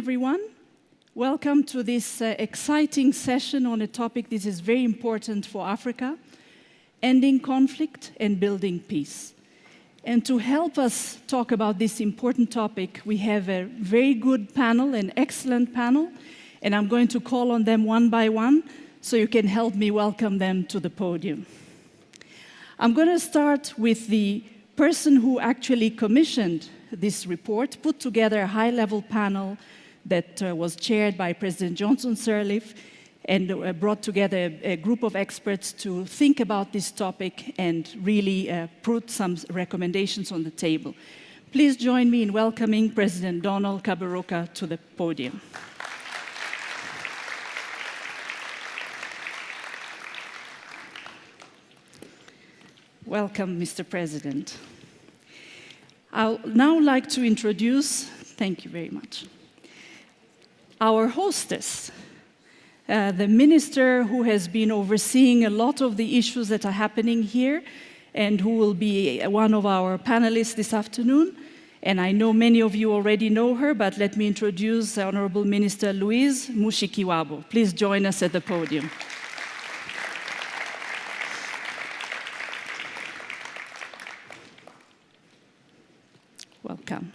everyone. Welcome to this exciting session on a topic that is very important for Africa, ending conflict and building peace. And to help us talk about this important topic, we have a very good panel, an excellent panel, and I'm going to call on them one by one so you can help me welcome them to the podium. I'm going to start with the person who actually commissioned this report, put together a high-level panel that was chaired by President Johnson Sirleaf and brought together a group of experts to think about this topic and really put some recommendations on the table. Please join me in welcoming President Donald Kaberuka to the podium. Welcome, Mr. President. I'd now like to introduce, thank you very much, our hostess, the minister who has been overseeing a lot of the issues that are happening here and who will be one of our panelists this afternoon. And I know many of you already know her, but let me introduce Honorable Minister Louise Mushikiwabo. Please join us at the podium. Welcome.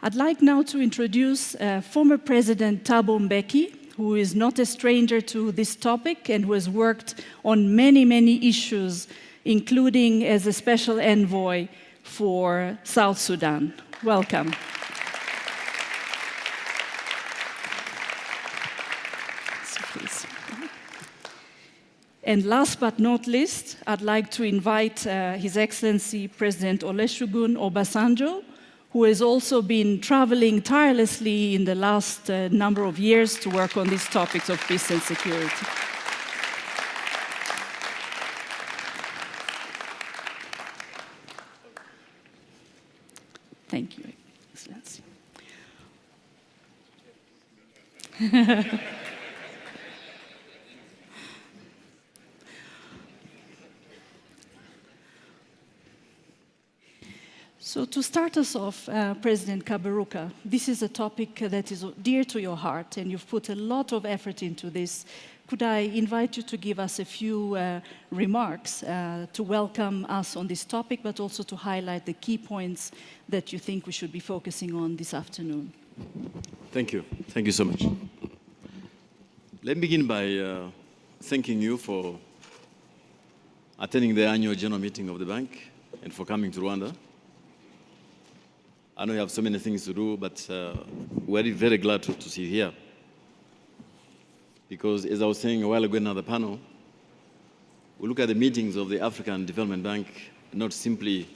I'd like now to introduce former President Thabo Mbeki, who is not a stranger to this topic and who has worked on many, many issues, including as a special envoy for South Sudan. Welcome. So please. And last but not least, I'd like to invite His Excellency President Olusegun Obasanjo, who has also been traveling tirelessly in the last number of years to work on these topics of peace and security. Thank you, Excellency. So to start us off, President Kaberuka, this is a topic that is dear to your heart, and you've put a lot of effort into this. Could I invite you to give us a few remarks to welcome us on this topic, but also to highlight the key points that you think we should be focusing on this afternoon? Thank you. Thank you so much. Let me begin by thanking you for attending the annual general meeting of the bank and for coming to Rwanda. I know you have so many things to do, but we're very glad to see you here. Because as I was saying a while ago in another panel, we look at the meetings of the African Development Bank not simply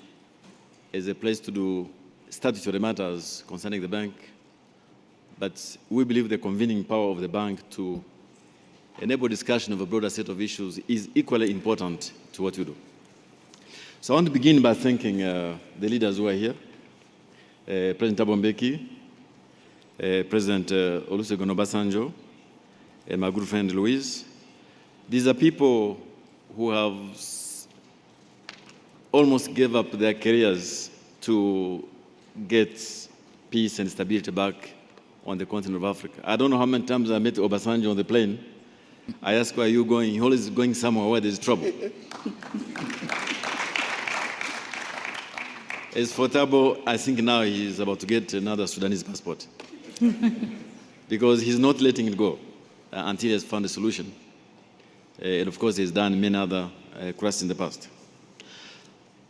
as a place to do statutory matters concerning the bank, but we believe the convening power of the bank to enable discussion of a broader set of issues is equally important to what we do. So I want to begin by thanking the leaders who are here. President Thabo Mbeki, President Olusegun Obasanjo, and my good friend Louise. These are people who have almost gave up their careers to get peace and stability back on the continent of Africa. I don't know how many times I met Obasanjo on the plane. I asked, where are you going? He always going somewhere where there's trouble. As for Thabo, I think now he's about to get another Sudanese passport because he's not letting it go until he has found a solution. And of course, he's done many other crises in the past.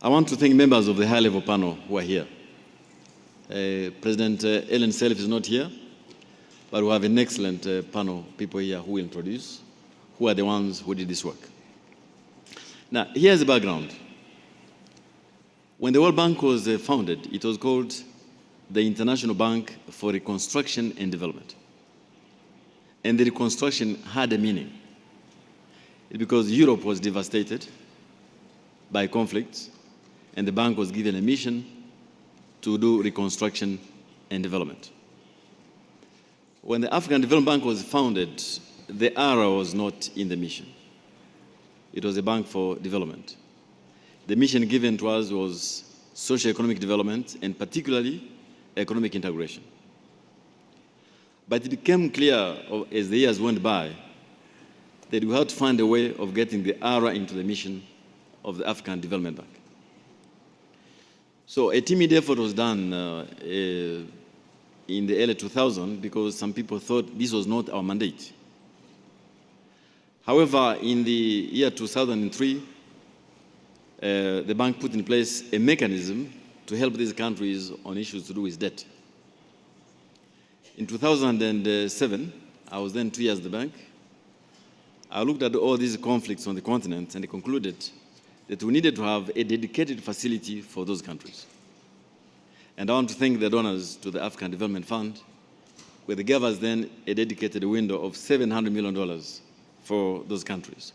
I want to thank members of the high-level panel who are here. President Ellen Sirleaf is not here, but we have an excellent panel of people here who will introduce, who are the ones who did this work. Now, here's the background. When the World Bank was founded, it was called the International Bank for Reconstruction and Development. And the reconstruction had a meaning. Because Europe was devastated by conflicts, and the bank was given a mission to do reconstruction and development. When the African Development Bank was founded, the R was not in the mission. It was a bank for development. The mission given to us was socio-economic development and particularly economic integration. But it became clear as the years went by that we had to find a way of getting the ARA into the mission of the African Development Bank. So a timid effort was done in the early 2000s because some people thought this was not our mandate. However, in the year 2003, the bank put in place a mechanism to help these countries on issues to do with debt. In 2007, I was then 2 years at the bank. I looked at all these conflicts on the continent and concluded that we needed to have a dedicated facility for those countries. And I want to thank the donors to the African Development Fund, where they gave us then a dedicated window of $700 million for those countries.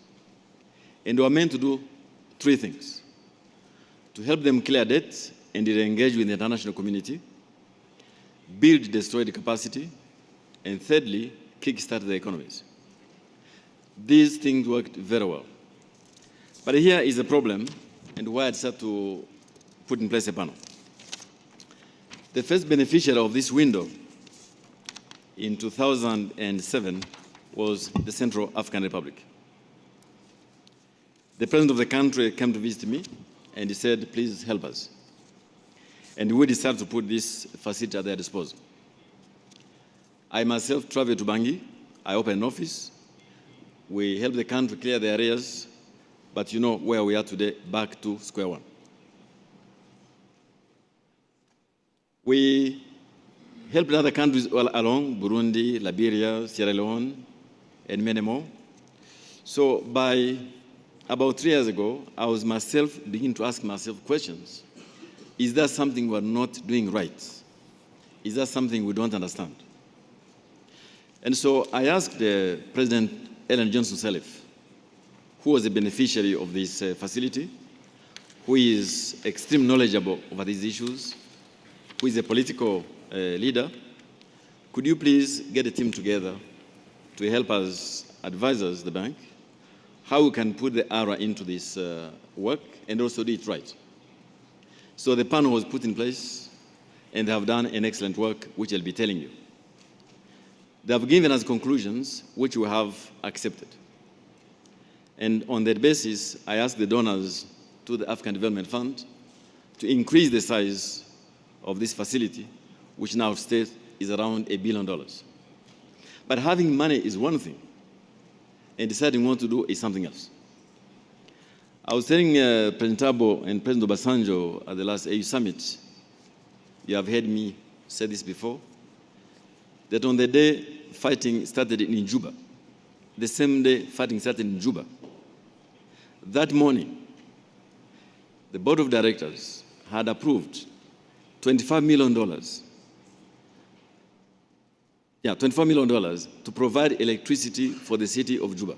And we were meant to do three things: to help them clear debt and engage with the international community, build destroyed capacity, and thirdly, kickstart the economies. These things worked very well. But here is a problem, and why I decided to put in place a panel. The first beneficiary of this window in 2007 was the Central African Republic. The president of the country came to visit me, and he said, please help us. And we decided to put this facility at their disposal. I myself traveled to Bangui. I opened an office. We helped the country clear the arrears, but you know where we are today, back to square one. We helped other countries all along, Burundi, Liberia, Sierra Leone, and many more. So by about 3 years ago, I was myself beginning to ask myself questions. Is that something we're not doing right? Is that something we don't understand? And so I asked President Ellen Johnson Sirleaf, who was a beneficiary of this facility, who is extremely knowledgeable over these issues, who is a political leader, could you please get a team together to help us, advise us, the bank, how we can put the ARA into this work and also do it right? So the panel was put in place, and they have done an excellent work, which I'll be telling you. They have given us conclusions, which we have accepted. And on that basis, I asked the donors to the African Development Fund to increase the size of this facility, which now states is around $1 billion. But having money is one thing, and deciding what to do is something else. I was telling President Thabo and President Obasanjo at the last AU summit, you have heard me say this before, that on the day fighting started in Juba, the same day fighting started in Juba, that morning, the board of directors had approved $25 million. $25 million to provide electricity for the city of Juba.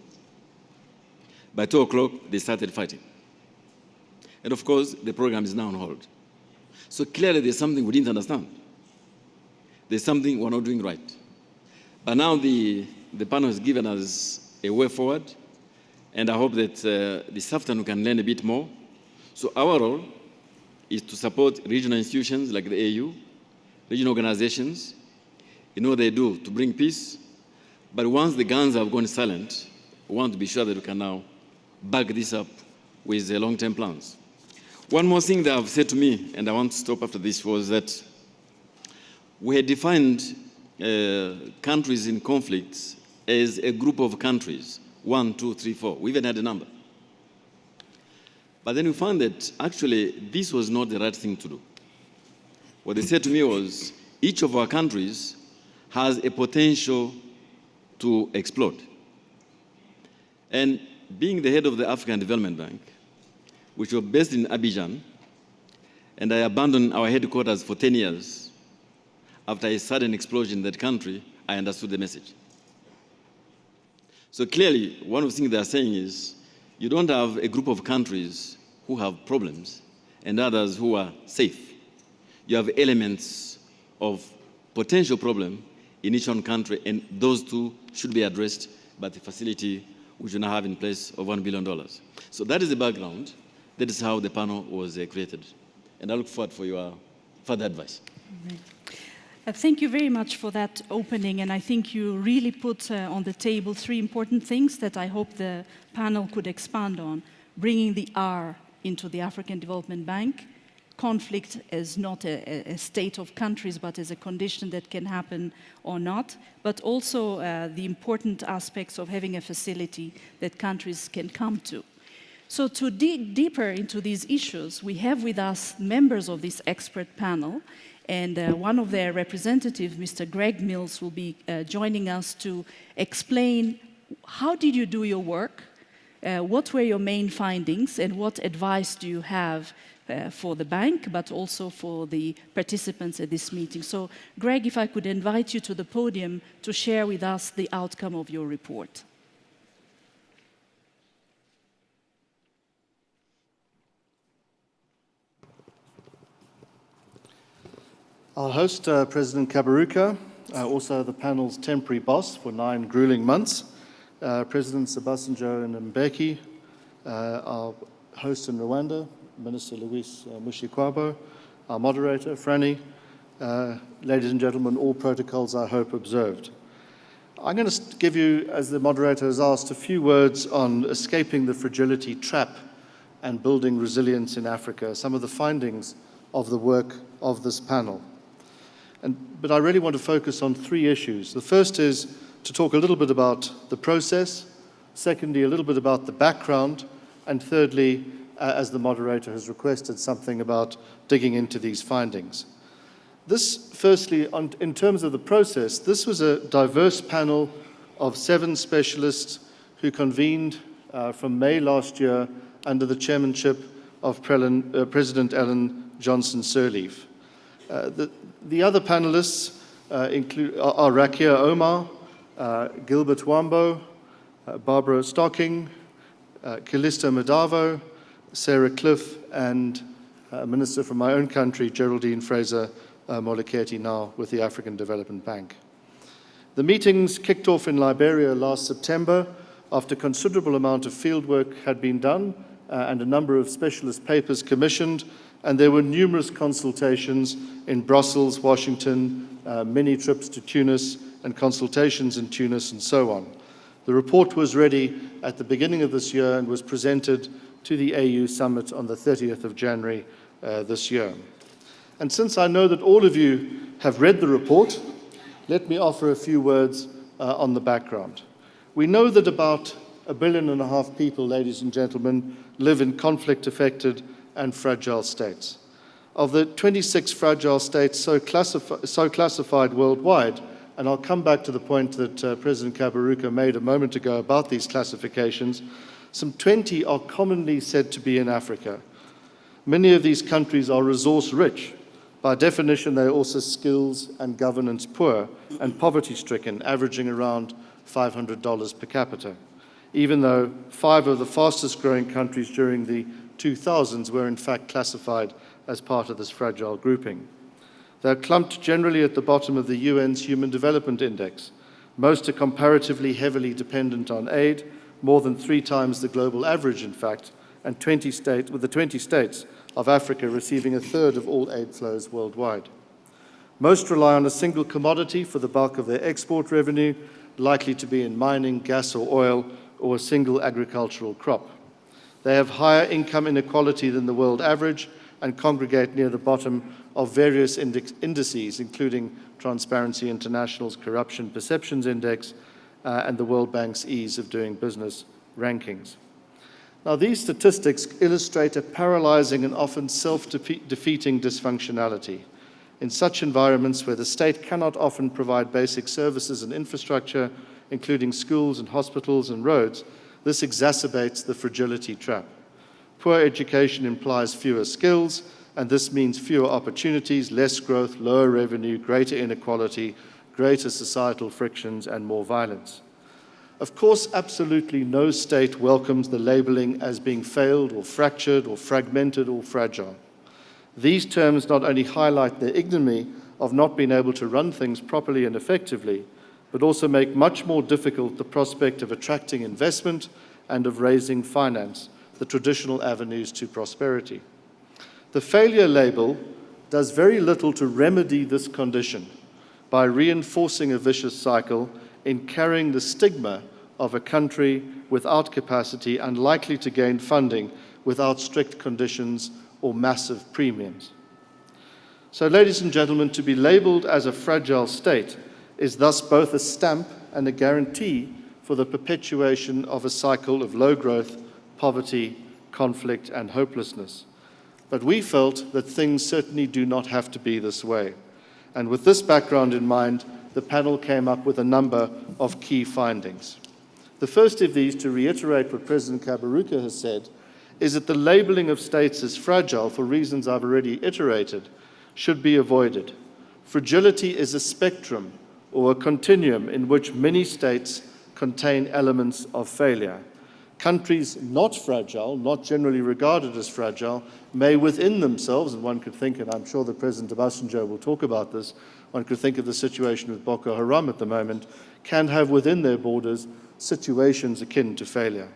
By 2 o'clock, they started fighting. And of course, the program is now on hold. So clearly, there's something we didn't understand. There's something we're not doing right. But now the panel has given us a way forward, and I hope that this afternoon we can learn a bit more. So our role is to support regional institutions like the AU, regional organizations, in what they do to bring peace. But once the guns have gone silent, we want to be sure that we can now back this up with the long-term plans. One more thing they have said to me, and I want to stop after this, was that we had defined countries in conflicts as a group of countries, 1, 2, 3, 4. We even had a number. But then we found that actually this was not the right thing to do. What they said to me was, each of our countries has a potential to explode. And being the head of the African Development Bank, which was based in Abidjan, and I abandoned our headquarters for 10 years, after a sudden explosion in that country, I understood the message. So clearly, one of the things they are saying is, you don't have a group of countries who have problems and others who are safe. You have elements of potential problem in each one country, and those two should be addressed by the facility which we now have in place of $1 billion. So that is the background. That is how the panel was created. And I look forward for your further advice. Right. Thank you very much for that opening, and I think you really put on the table three important things that I hope the panel could expand on. Bringing the R into the African Development Bank, conflict as not a state of countries, but as a condition that can happen or not, but also the important aspects of having a facility that countries can come to. So to dig deeper into these issues, we have with us members of this expert panel, and one of their representatives, Mr. Greg Mills, will be joining us to explain how did you do your work, what were your main findings, and what advice do you have for the bank, but also for the participants at this meeting. So, Greg, if I could invite you to the podium to share with us the outcome of your report. Our host, President Kaberuka, also the panel's temporary boss for 9 grueling months, President Obasanjo and Mbeki, our host in Rwanda, Minister Louis Mushikwabo, our moderator, Franny, ladies and gentlemen, all protocols, I hope, observed. I'm going to give you, as the moderator has asked, a few words on escaping the fragility trap and building resilience in Africa, some of the findings of the work of this panel. But I really want to focus on 3 issues. The first is to talk a little bit about the process, secondly, a little bit about the background, and thirdly, as the moderator has requested, something about digging into these findings. This, firstly, in terms of the process, this was a diverse panel of 7 specialists who convened from May last year under the chairmanship of President Ellen Johnson Sirleaf. The other panelists are Rakiya Omar, Gilbert Houngbo, Barbara Stocking, Callisto Madavo, Sarah Cliffe, and a minister from my own country, Geraldine Fraser-Moleketi, now with the African Development Bank. The meetings kicked off in Liberia last September after a considerable amount of fieldwork had been done and a number of specialist papers commissioned, and there were numerous consultations in Brussels, Washington, many trips to Tunis, and consultations in Tunis, and so on. The report was ready at the beginning of this year and was presented to the AU Summit on the 30th of January this year. And since I know that all of you have read the report, let me offer a few words on the background. We know that about 1.5 billion people, ladies and gentlemen, live in conflict-affected and fragile states. Of the 26 fragile states so classified worldwide, and I'll come back to the point that President Kaberuka made a moment ago about these classifications, some 20 are commonly said to be in Africa. Many of these countries are resource-rich. By definition, they're also skills and governance poor and poverty-stricken, averaging around $500 per capita, even though 5 of the fastest-growing countries during the 2000s were in fact classified as part of this fragile grouping. They're clumped generally at the bottom of the UN's Human Development Index. Most are comparatively heavily dependent on aid, more than 3 times the global average, in fact, and 20 states of Africa receiving 1/3 of all aid flows worldwide. Most rely on a single commodity for the bulk of their export revenue, likely to be in mining, gas or oil, or a single agricultural crop. They have higher income inequality than the world average and congregate near the bottom of various indices, including Transparency International's Corruption Perceptions Index and the World Bank's Ease of Doing Business rankings. Now, these statistics illustrate a paralyzing and often self-defeating dysfunctionality. In such environments where the state cannot often provide basic services and infrastructure, including schools and hospitals and roads, this exacerbates the fragility trap. Poor education implies fewer skills, and this means fewer opportunities, less growth, lower revenue, greater inequality, greater societal frictions, and more violence. Of course, absolutely no state welcomes the labeling as being failed or fractured or fragmented or fragile. These terms not only highlight the ignominy of not being able to run things properly and effectively, but also make much more difficult the prospect of attracting investment and of raising finance, the traditional avenues to prosperity. The failure label does very little to remedy this condition, by reinforcing a vicious cycle in carrying the stigma of a country without capacity and likely to gain funding without strict conditions or massive premiums. So, ladies and gentlemen, to be labelled as a fragile state is thus both a stamp and a guarantee for the perpetuation of a cycle of low growth, poverty, conflict, and hopelessness. But we felt that things certainly do not have to be this way. And with this background in mind, the panel came up with a number of key findings. The first of these, to reiterate what President Kaberuka has said, is that the labeling of states as fragile, for reasons I've already iterated, should be avoided. Fragility is a spectrum or a continuum in which many states contain elements of failure. Countries not fragile, not generally regarded as fragile, may within themselves, and one could think, and I'm sure that President Obasanjo will talk about this, one could think of the situation with Boko Haram at the moment, can have within their borders situations akin to failure.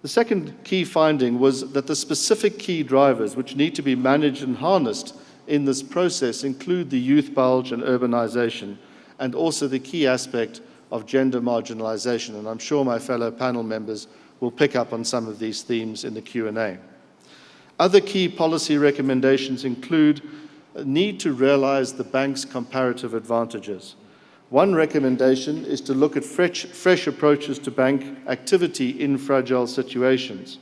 The second key finding was that the specific key drivers which need to be managed and harnessed in this process include the youth bulge and urbanization, and also the key aspect of gender marginalization, and I'm sure my fellow panel members will pick up on some of these themes in the Q&A. Other key policy recommendations include a need to realize the bank's comparative advantages. One recommendation is to look at fresh approaches to bank activity in fragile situations.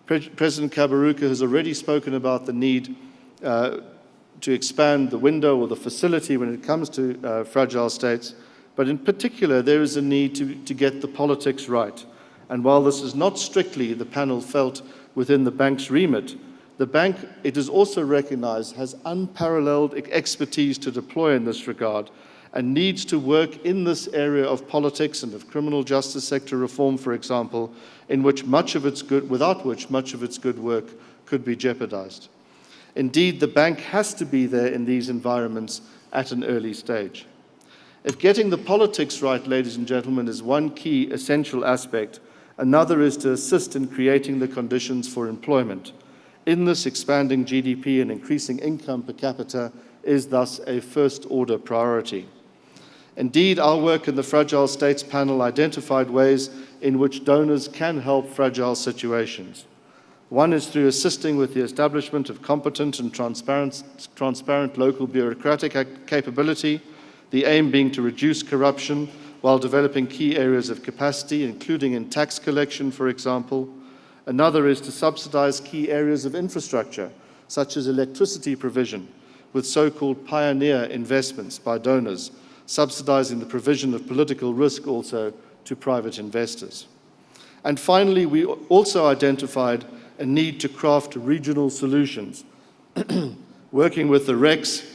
President Kaberuka has already spoken about the need to expand the window or the facility when it comes to fragile states, but in particular there is a need to get the politics right. And while this is not strictly, the panel felt, within the bank's remit, the bank, it is also recognized, has unparalleled expertise to deploy in this regard, and needs to work in this area of politics and of criminal justice sector reform, for example, without which much of its good work could be jeopardized. Indeed, the bank has to be there in these environments at an early stage. If getting the politics right, ladies and gentlemen, is one key essential aspect, another is to assist in creating the conditions for employment. In this, expanding GDP and increasing income per capita is thus a first-order priority. Indeed, our work in the Fragile States panel identified ways in which donors can help fragile situations. One is through assisting with the establishment of competent and transparent local bureaucratic capability, the aim being to reduce corruption while developing key areas of capacity, including in tax collection, for example. Another is to subsidize key areas of infrastructure, such as electricity provision, with so-called pioneer investments by donors, subsidizing the provision of political risk also to private investors. And finally, we also identified a need to craft regional solutions, working with the RECs,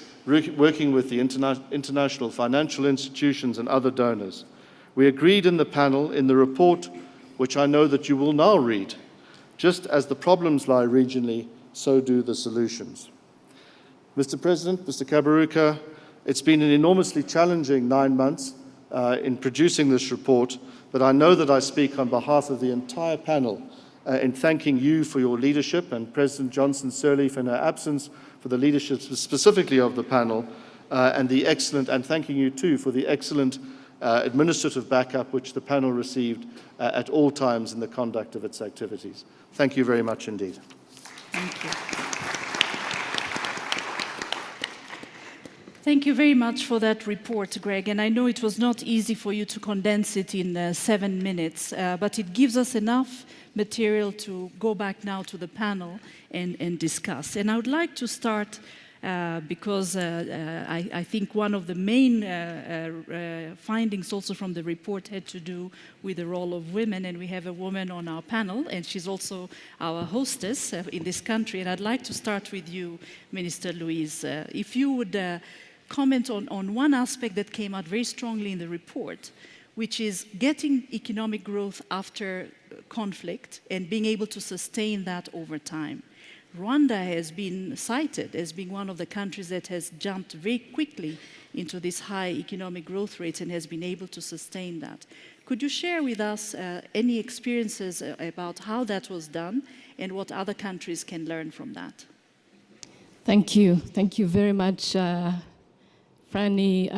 working with the international financial institutions and other donors. We agreed in the panel, in the report, which I know that you will now read, just as the problems lie regionally, so do the solutions. Mr. President, Mr. Kaberuka, it's been an enormously challenging 9 months in producing this report, but I know that I speak on behalf of the entire panel in thanking you for your leadership, and President Johnson Sirleaf in her absence for the leadership specifically of the panel, and thanking you too for the excellent administrative backup which the panel received at all times in the conduct of its activities. Thank you very much indeed. Thank you. Thank you very much for that report, Greg. And I know it was not easy for you to condense it in 7 minutes, but it gives us enough material to go back now to the panel and discuss. And I would like to start because I think one of the main findings also from the report had to do with the role of women, and we have a woman on our panel, and she's also our hostess in this country. And I'd like to start with you, Minister Louise. If you would comment on one aspect that came out very strongly in the report, which is getting economic growth after conflict and being able to sustain that over time. Rwanda has been cited as being one of the countries that has jumped very quickly into this high economic growth rates and has been able to sustain that. Could you share with us any experiences about how that was done and what other countries can learn from that? Thank you. Thank you very much, Franny,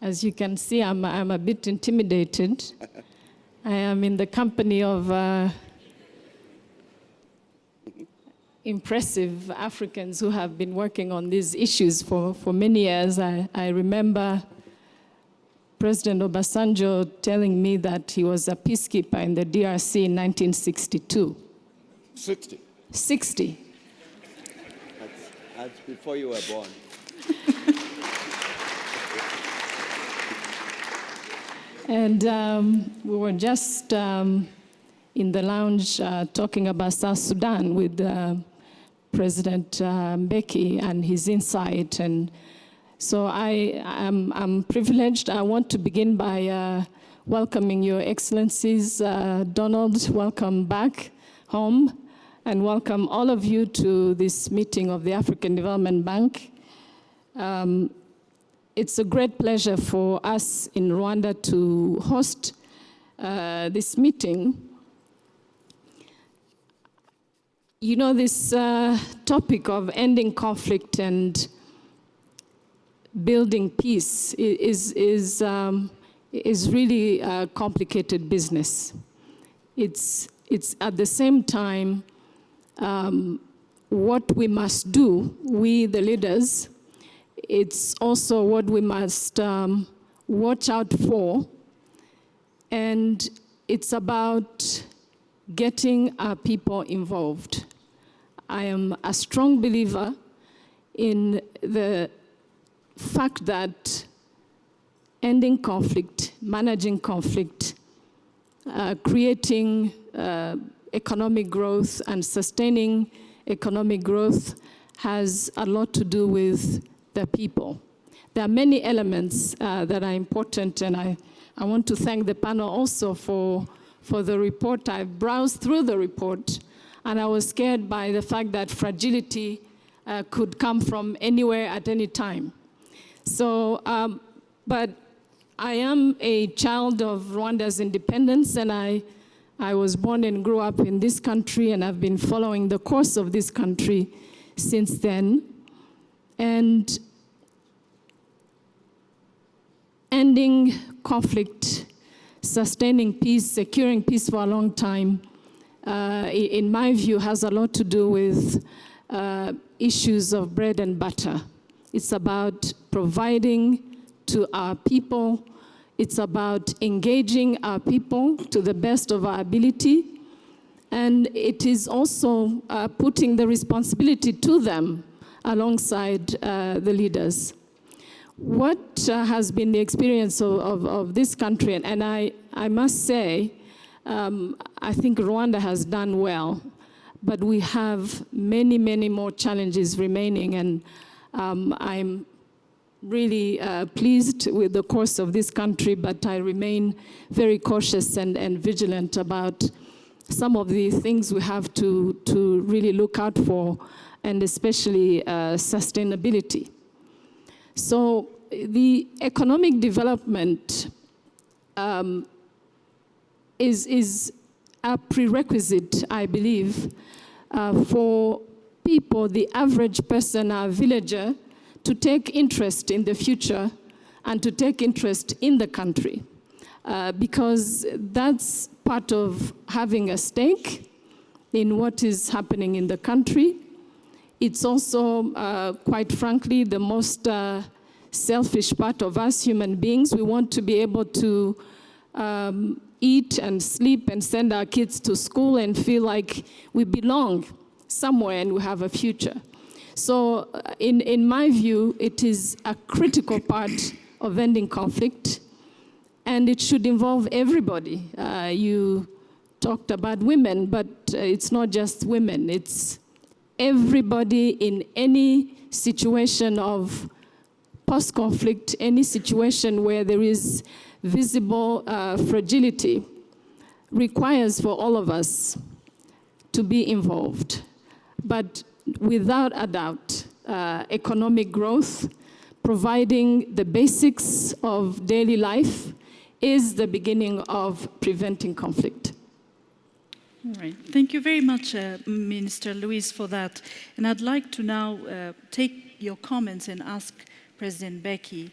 as you can see, I'm a bit intimidated. I am in the company of impressive Africans who have been working on these issues for many years. I remember President Obasanjo telling me that he was a peacekeeper in the DRC in 1962. 60. 60. That's before you were born. And we were just in the lounge talking about South Sudan with President Mbeki and his insight. And so I'm privileged. I want to begin by welcoming Your Excellencies. Donald, welcome back home, and welcome all of you to this meeting of the African Development Bank. It's a great pleasure for us in Rwanda to host this meeting. You know, this topic of ending conflict and building peace is really a complicated business. It's at the same time what we must do, we the leaders. It's also what we must watch out for, and it's about getting our people involved. I am a strong believer in the fact that ending conflict, managing conflict, creating economic growth and sustaining economic growth has a lot to do with the people. There are many elements that are important, and I want to thank the panel also for the report. I browsed through the report, and I was scared by the fact that fragility could come from anywhere at any time. So, but I am a child of Rwanda's independence, and I was born and grew up in this country, and I've been following the course of this country since then. And ending conflict, sustaining peace, securing peace for a long time, in my view, has a lot to do with issues of bread and butter. It's about providing to our people. It's about engaging our people to the best of our ability. And it is also putting the responsibility to them alongside the leaders. What has been the experience of this country? And I must say, I think Rwanda has done well, but we have many, many more challenges remaining. And I'm really pleased with the course of this country, but I remain very cautious and vigilant about some of the things we have to really look out for, and especially sustainability. So the economic development is a prerequisite, I believe, for people, the average person, our villager, to take interest in the future and to take interest in the country, because that's part of having a stake in what is happening in the country. It's also, quite frankly, the most selfish part of us human beings. We want to be able to eat and sleep and send our kids to school and feel like we belong somewhere and we have a future. So in my view, it is a critical part of ending conflict, and it should involve everybody. You talked about women, but it's not just women. It's everybody in any situation of post-conflict, any situation where there is visible fragility, requires for all of us to be involved. But without a doubt, economic growth, providing the basics of daily life, is the beginning of preventing conflict. All right. Thank you very much, Minister Luis, for that. And I'd like to now take your comments and ask President Mbeki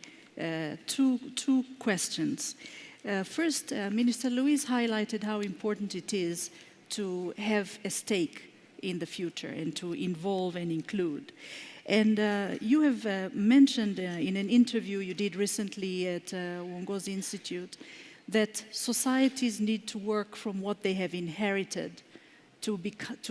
two questions. First, Minister Louise highlighted how important it is to have a stake in the future and to involve and include. And you have mentioned in an interview you did recently at Uongozi Institute that societies need to work from what they have inherited to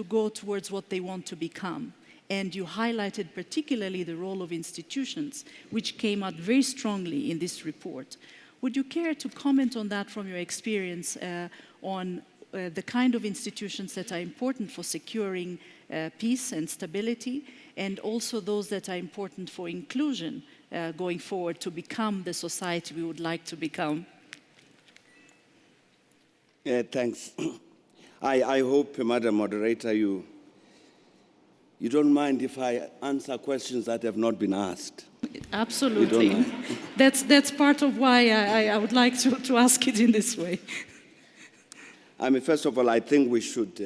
go towards what they want to become. And you highlighted particularly the role of institutions, which came out very strongly in this report. Would you care to comment on that from your experience on the kind of institutions that are important for securing peace and stability, and also those that are important for inclusion going forward to become the society we would like to become? Thanks. I hope, Madam Moderator, you don't mind if I answer questions that have not been asked. Absolutely. You don't mind? That's part of why I would like to ask it in this way. I mean, first of all, I think we should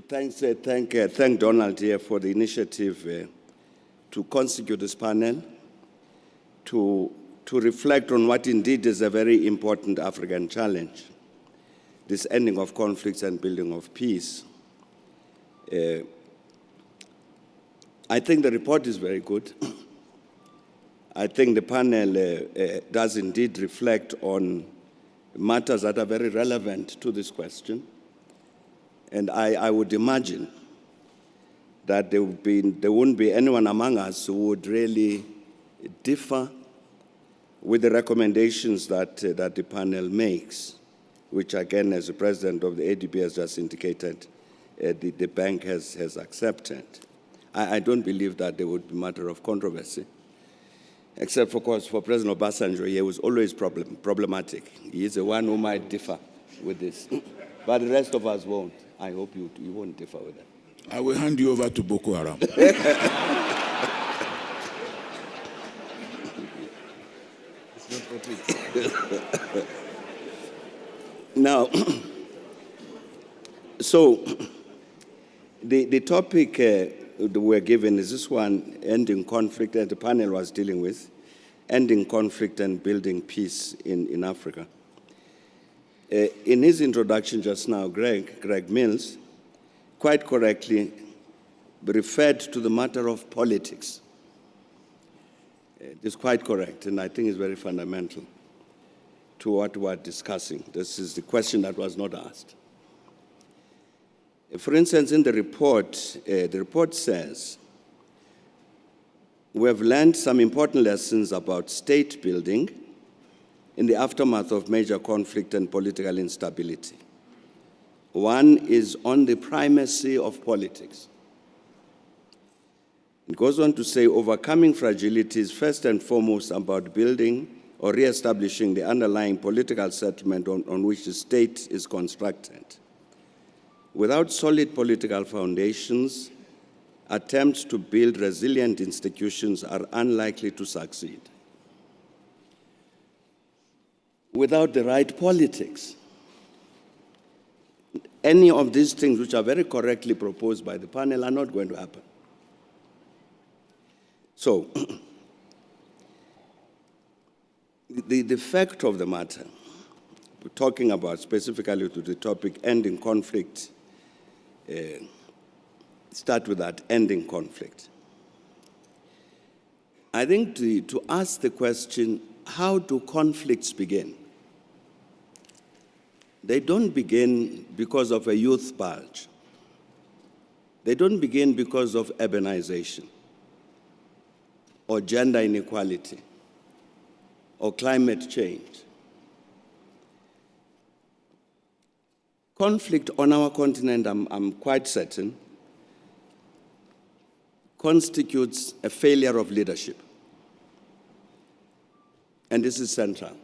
thank Donald here for the initiative to constitute this panel, to reflect on what indeed is a very important African challenge, this ending of conflicts and building of peace. I think the report is very good. I think the panel does indeed reflect on matters that are very relevant to this question. And I would imagine that there wouldn't be anyone among us who would really differ with the recommendations that the panel makes, which again, as the president of the ADB has just indicated, the bank has accepted. I don't believe that there would be a matter of controversy, except, of course, for President Obasanjo. He was always problematic. He is the one who might differ with this. But the rest of us won't. I hope you won't differ with that. I will hand you over to Boko Haram. Now, so the topic that we're given is this one, ending conflict, that the panel was dealing with, ending conflict and building peace in Africa. In his introduction just now, Greg Mills, quite correctly referred to the matter of politics. It's quite correct, and I think it's very fundamental to what we're discussing. This is the question that was not asked. For instance, in the report says, we have learned some important lessons about state building in the aftermath of major conflict and political instability. One is on the primacy of politics. It goes on to say, overcoming fragility is first and foremost about building or re-establishing the underlying political settlement on which the state is constructed. Without solid political foundations, attempts to build resilient institutions are unlikely to succeed. Without the right politics, any of these things which are very correctly proposed by the panel are not going to happen. So, the fact of the matter, we're talking about specifically to the topic ending conflict, start with that, ending conflict. I think to ask the question, how do conflicts begin? They don't begin because of a youth bulge. They don't begin because of urbanization or gender inequality or climate change. Conflict on our continent, I'm quite certain, constitutes a failure of leadership. And this is central.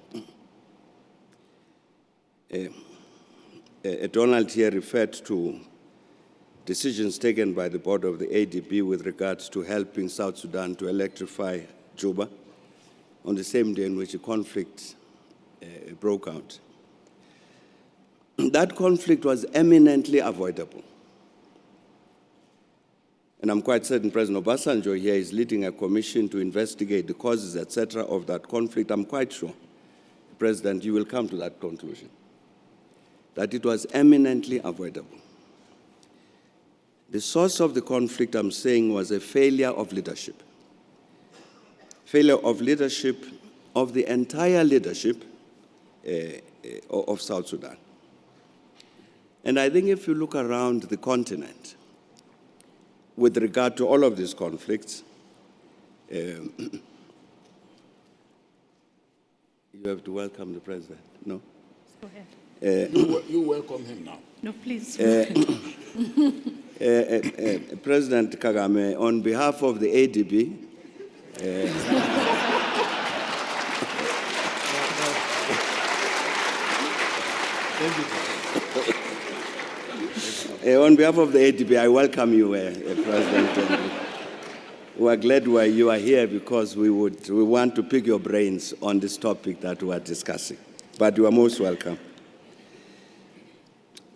Donald here referred to decisions taken by the board of the ADB with regards to helping South Sudan to electrify Juba on the same day in which a conflict broke out. That conflict was eminently avoidable. And I'm quite certain President Obasanjo here is leading a commission to investigate the causes, etc., of that conflict. I'm quite sure, President, you will come to that conclusion, that it was eminently avoidable. The source of the conflict, I'm saying, was a failure of leadership. Failure of leadership, of the entire leadership of South Sudan. And I think if you look around the continent, with regard to all of these conflicts, you have to welcome the president, no? Go ahead. You welcome him now. No, please. President Kagame, on behalf of the ADB, on behalf of the ADB, I welcome you, President. We are glad you are here because we want to pick your brains on this topic that we are discussing. But you are most welcome.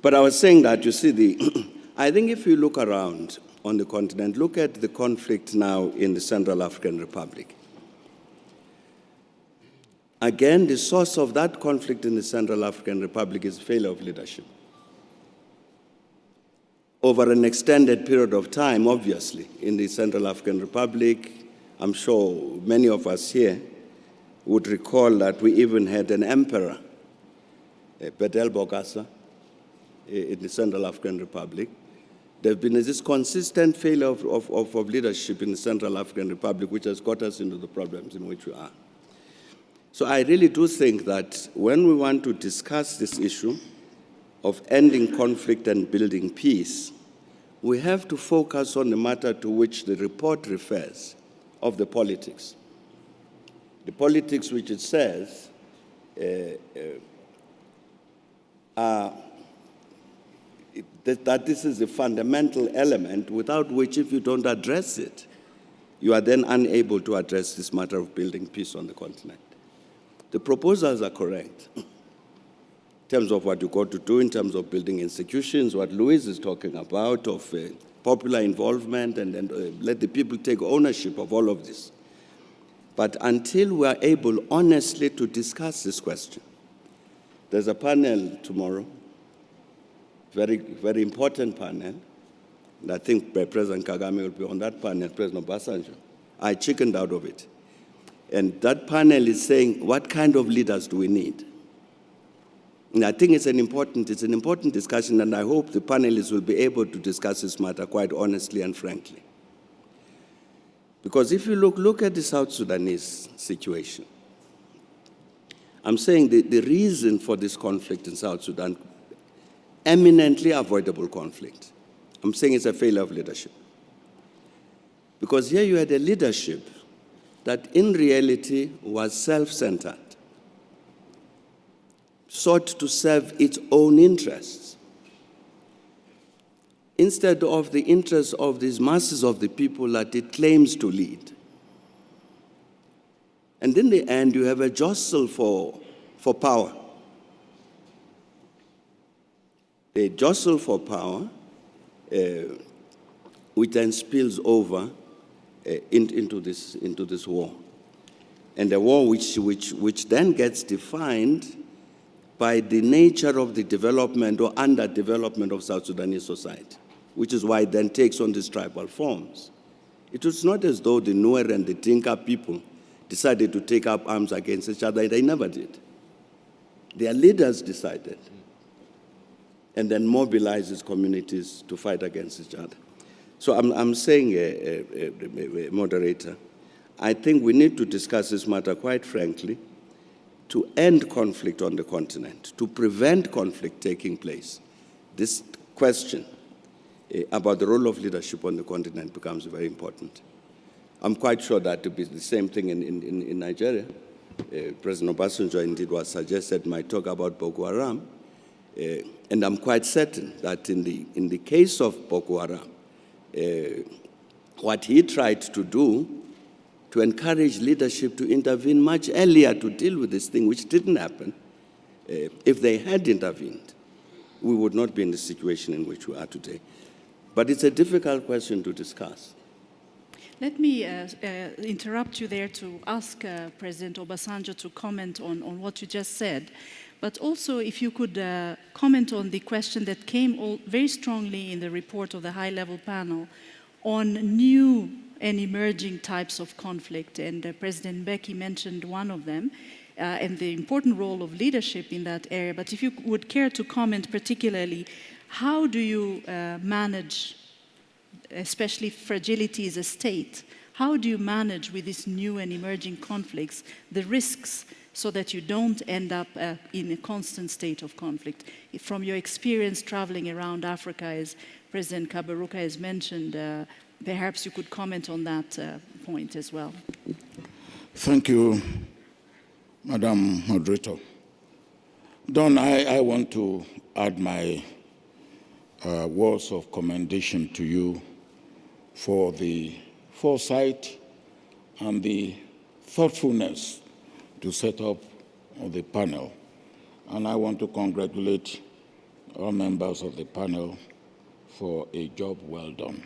But I was saying that, you see, I think if you look around on the continent, look at the conflict now in the Central African Republic. Again, the source of that conflict in the Central African Republic is failure of leadership. Over an extended period of time, obviously, in the Central African Republic, I'm sure many of us here would recall that we even had an emperor, Bedel Bokassa, in the Central African Republic. There has been this consistent failure of leadership in the Central African Republic, which has got us into the problems in which we are. So I really do think that when we want to discuss this issue of ending conflict and building peace, we have to focus on the matter to which the report refers, of the politics. The politics which it says that this is a fundamental element without which, if you don't address it, you are then unable to address this matter of building peace on the continent. The proposals are correct in terms of what you got to do, in terms of building institutions, what Louise is talking about, of popular involvement, and let the people take ownership of all of this. But until we are able honestly to discuss this question, there's a panel tomorrow, very, very important panel, and I think President Kagame will be on that panel, President Obasanjo. I chickened out of it. And that panel is saying, what kind of leaders do we need? And I think it's an important discussion, and I hope the panelists will be able to discuss this matter quite honestly and frankly. Because if you look at the South Sudanese situation, I'm saying the reason for this conflict in South Sudan, eminently avoidable conflict, I'm saying it's a failure of leadership. Because here you had a leadership that in reality was self-centered, sought to serve its own interests, instead of the interests of these masses of the people that it claims to lead. And in the end, you have a jostle for power. They jostle for power, which then spills over into this war. And a war which then gets defined by the nature of the development or underdevelopment of South Sudanese society, which is why it then takes on these tribal forms. It was not as though the Nuer and the Dinka people decided to take up arms against each other. They never did. Their leaders decided and then mobilized these communities to fight against each other. So I'm saying, moderator, I think we need to discuss this matter quite frankly, to end conflict on the continent, to prevent conflict taking place. This question about the role of leadership on the continent becomes very important. I'm quite sure that to be the same thing in Nigeria. President Obasanjo indeed was suggested might talk about Boko Haram, and I'm quite certain that in the case of Boko Haram, what he tried to do to encourage leadership to intervene much earlier to deal with this thing, which didn't happen. If they had intervened, we would not be in the situation in which we are today. But it's a difficult question to discuss. Let me interrupt you there to ask President Obasanjo to comment on what you just said. But also, if you could comment on the question that came very strongly in the report of the high-level panel on new and emerging types of conflict. And President Mbeki mentioned one of them, and the important role of leadership in that area. But if you would care to comment particularly, how do you manage, especially fragility as a state, how do you manage with these new and emerging conflicts, the risks, so that you don't end up in a constant state of conflict? From your experience traveling around Africa, as President Kaberuka has mentioned, perhaps you could comment on that point as well. Thank you, Madam Moderator. Don, I want to add my words of commendation to you for the foresight and the thoughtfulness to set up the panel. And I want to congratulate all members of the panel for a job well done.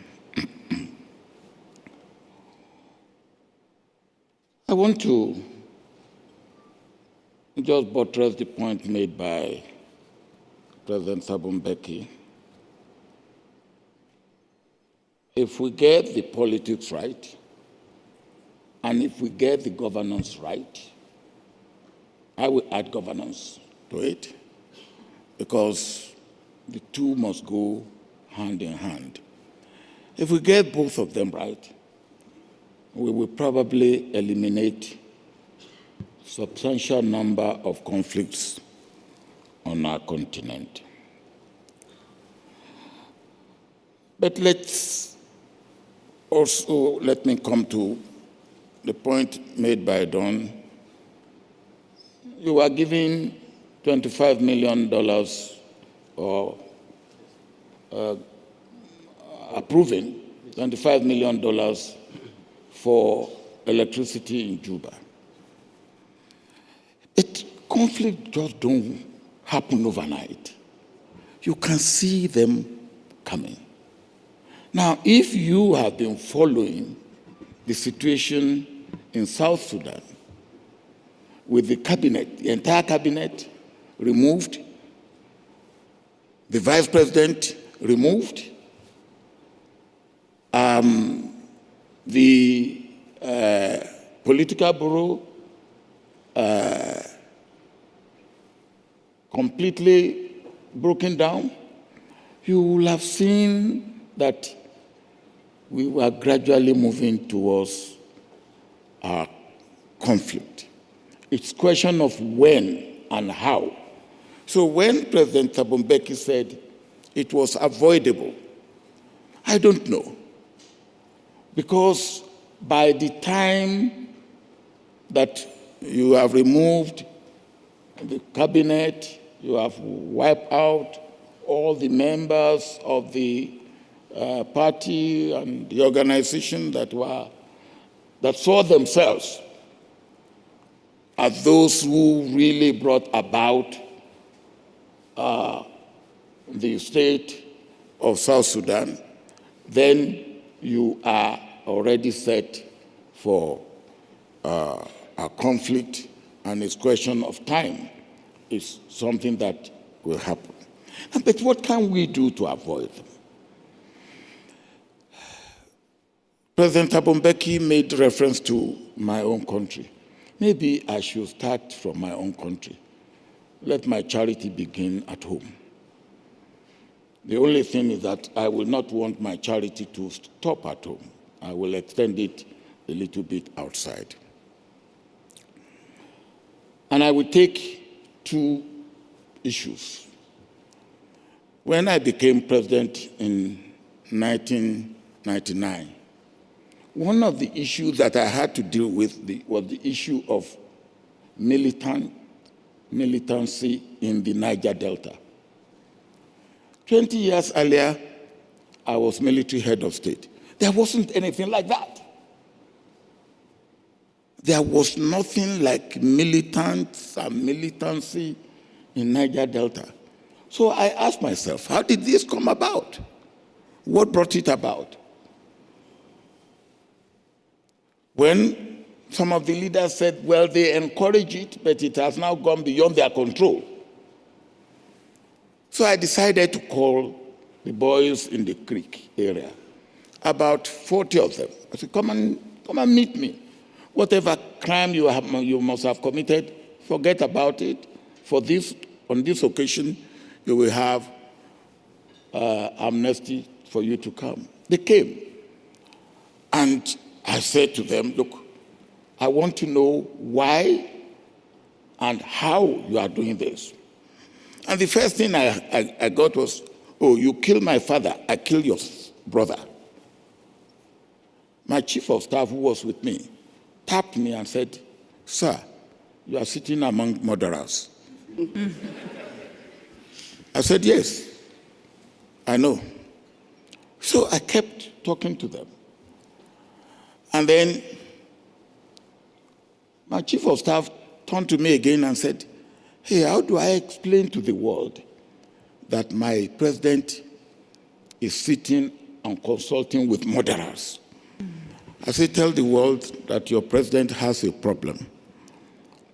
I want to just buttress the point made by President Thabo Mbeki. If we get the politics right, and if we get the governance right, I will add governance to it, because the two must go hand in hand. If we get both of them right, we will probably eliminate a substantial number of conflicts on our continent. But let me come to the point made by Don. You are giving $25 million or approving $25 million for electricity in Juba. But conflict just don't happen overnight. You can see them coming. Now, if you have been following the situation in South Sudan, with the cabinet, the entire cabinet removed, the vice president removed, the political bureau completely broken down, you will have seen that we were gradually moving towards a conflict. It's a question of when and how. So when President Thabo Mbeki said it was avoidable, I don't know. Because by the time that you have removed the cabinet, you have wiped out all the members of the party and the organization that saw themselves as those who really brought about the state of South Sudan, then you are already set for a conflict, and it's a question of time. It's something that will happen. But what can we do to avoid them? President Thabo Mbeki made reference to my own country. Maybe I should start from my own country. Let my charity begin at home. The only thing is that I will not want my charity to stop at home. I will extend it a little bit outside. And I will take two issues. When I became president in 1999, one of the issues that I had to deal with was the issue of militancy in the Niger Delta. 20 years earlier, I was military head of state. There wasn't anything like that. There was nothing like militants and militancy in Niger Delta. So I asked myself, how did this come about? What brought it about? When some of the leaders said, well, they encourage it, but it has now gone beyond their control. So I decided to call the boys in the creek area, about 40 of them. I said, come and meet me. Whatever crime you must have committed, forget about it. On this occasion, you will have amnesty for you to come. They came. And I said to them, look, I want to know why and how you are doing this. And the first thing I got was, oh, you killed my father, I killed your brother. My chief of staff, who was with me, tapped me and said, sir, you are sitting among murderers. I said, yes, I know. So I kept talking to them. And then my chief of staff turned to me again and said, hey, how do I explain to the world that my president is sitting and consulting with murderers? I said, tell the world that your president has a problem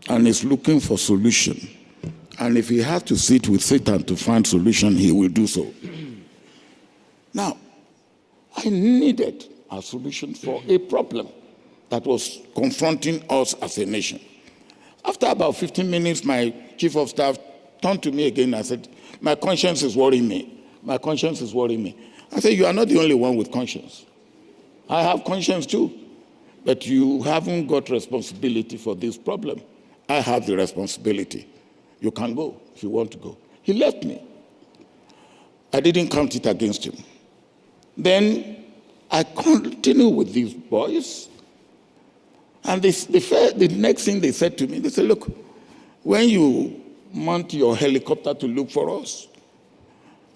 and is looking for solution. And if he has to sit with Satan to find solution, he will do so. Now, I needed a solution for a problem that was confronting us as a nation. After about 15 minutes, my chief of staff turned to me again and said, my conscience is worrying me. My conscience is worrying me. I said, you are not the only one with conscience. I have conscience too, but you haven't got responsibility for this problem. I have the responsibility. You can go if you want to go. He left me. I didn't count it against him. Then I continued with these boys, and the next thing they said to me, they said, look, when you mount your helicopter to look for us,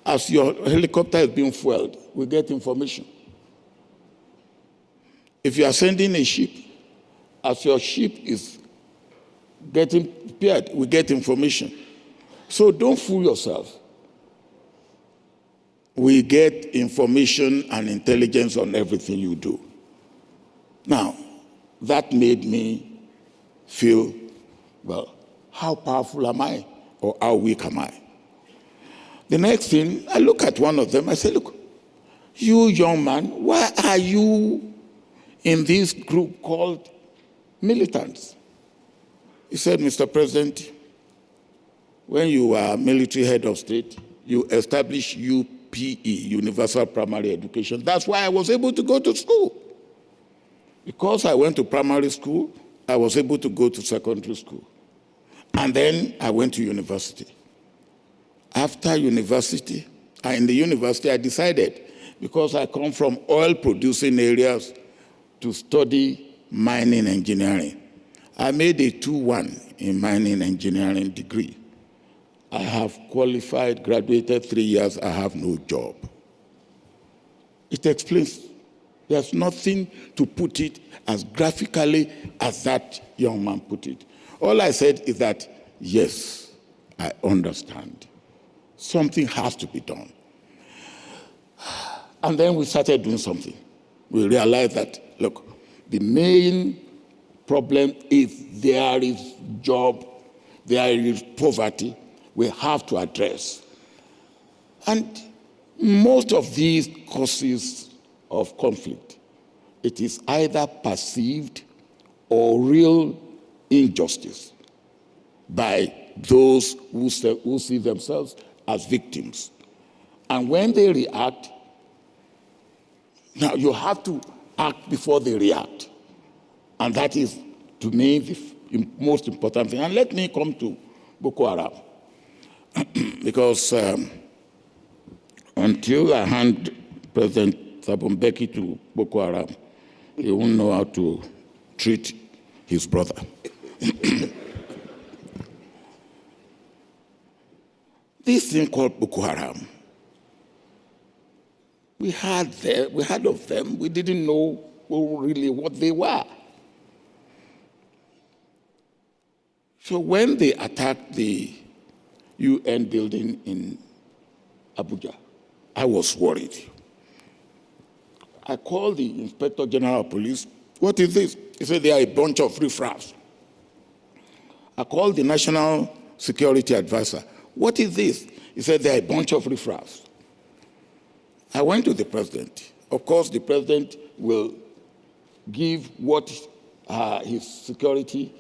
as your helicopter is being fueled, we get information. If you are sending a ship, as your ship is getting prepared, we get information. So don't fool yourself. We get information and intelligence on everything you do. Now, that made me feel, well, how powerful am I or how weak am I? The next thing, I look at one of them, I say, look, you young man, why are you in this group called militants? He said, Mr. President, when you were military head of state, you established UPE, Universal Primary Education. That's why I was able to go to school. Because I went to primary school, I was able to go to secondary school. And then I went to university. After university, in the university, I decided, because I come from oil-producing areas, to study mining engineering. I made a 2-1 in mining engineering degree. I have qualified, graduated 3 years, I have no job. It explains. There's nothing to put it as graphically as that young man put it. All I said is that, yes, I understand. Something has to be done. And then we started doing something. We realized that, look, the main problem is there is job, there is poverty, we have to address. And most of these causes of conflict, it is either perceived or real injustice by those who see themselves as victims. And when they react, now you have to act before they react. And that is, to me, the most important thing. And let me come to Boko Haram. Because until I hand President Thabo Mbeki to Boko Haram, he won't know how to treat his brother. This thing called Boko Haram, we heard of them, we didn't know really what they were. So when they attacked the UN building in Abuja, I was worried. I called the Inspector General of Police. What is this? He said, they are a bunch of riffraffs. I called the National Security Advisor. What is this? He said, they are a bunch of riffraffs. I went to the president. Of course, the president will give what his security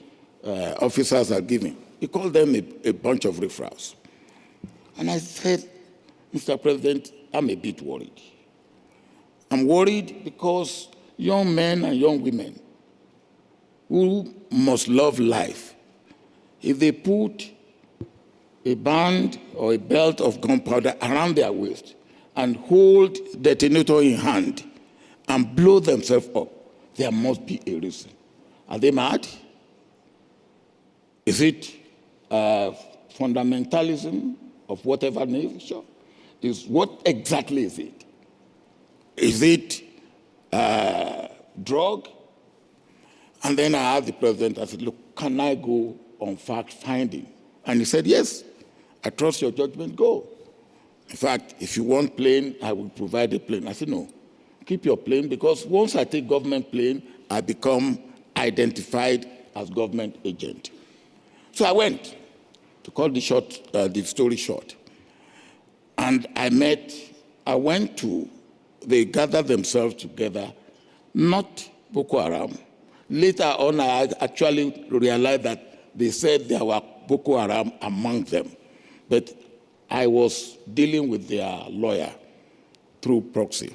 officers are giving. He called them a bunch of riffraffs. And I said, Mr. President, I'm a bit worried. I'm worried because young men and young women who must love life, if they put a band or a belt of gunpowder around their waist and hold detonator in hand and blow themselves up, there must be a reason. Are they mad? Is it fundamentalism of whatever nature? What exactly is it? Is it drug? And then I asked the president, I said, look, can I go on fact-finding? And he said, yes, I trust your judgment, go. In fact, if you want plane, I will provide a plane. I said, no, keep your plane, because once I take government plane, I become identified as government agent. So I went, to cut the story short. And they gathered themselves together, not Boko Haram. Later on, I actually realized that they said there were Boko Haram among them. But I was dealing with their lawyer through proxy.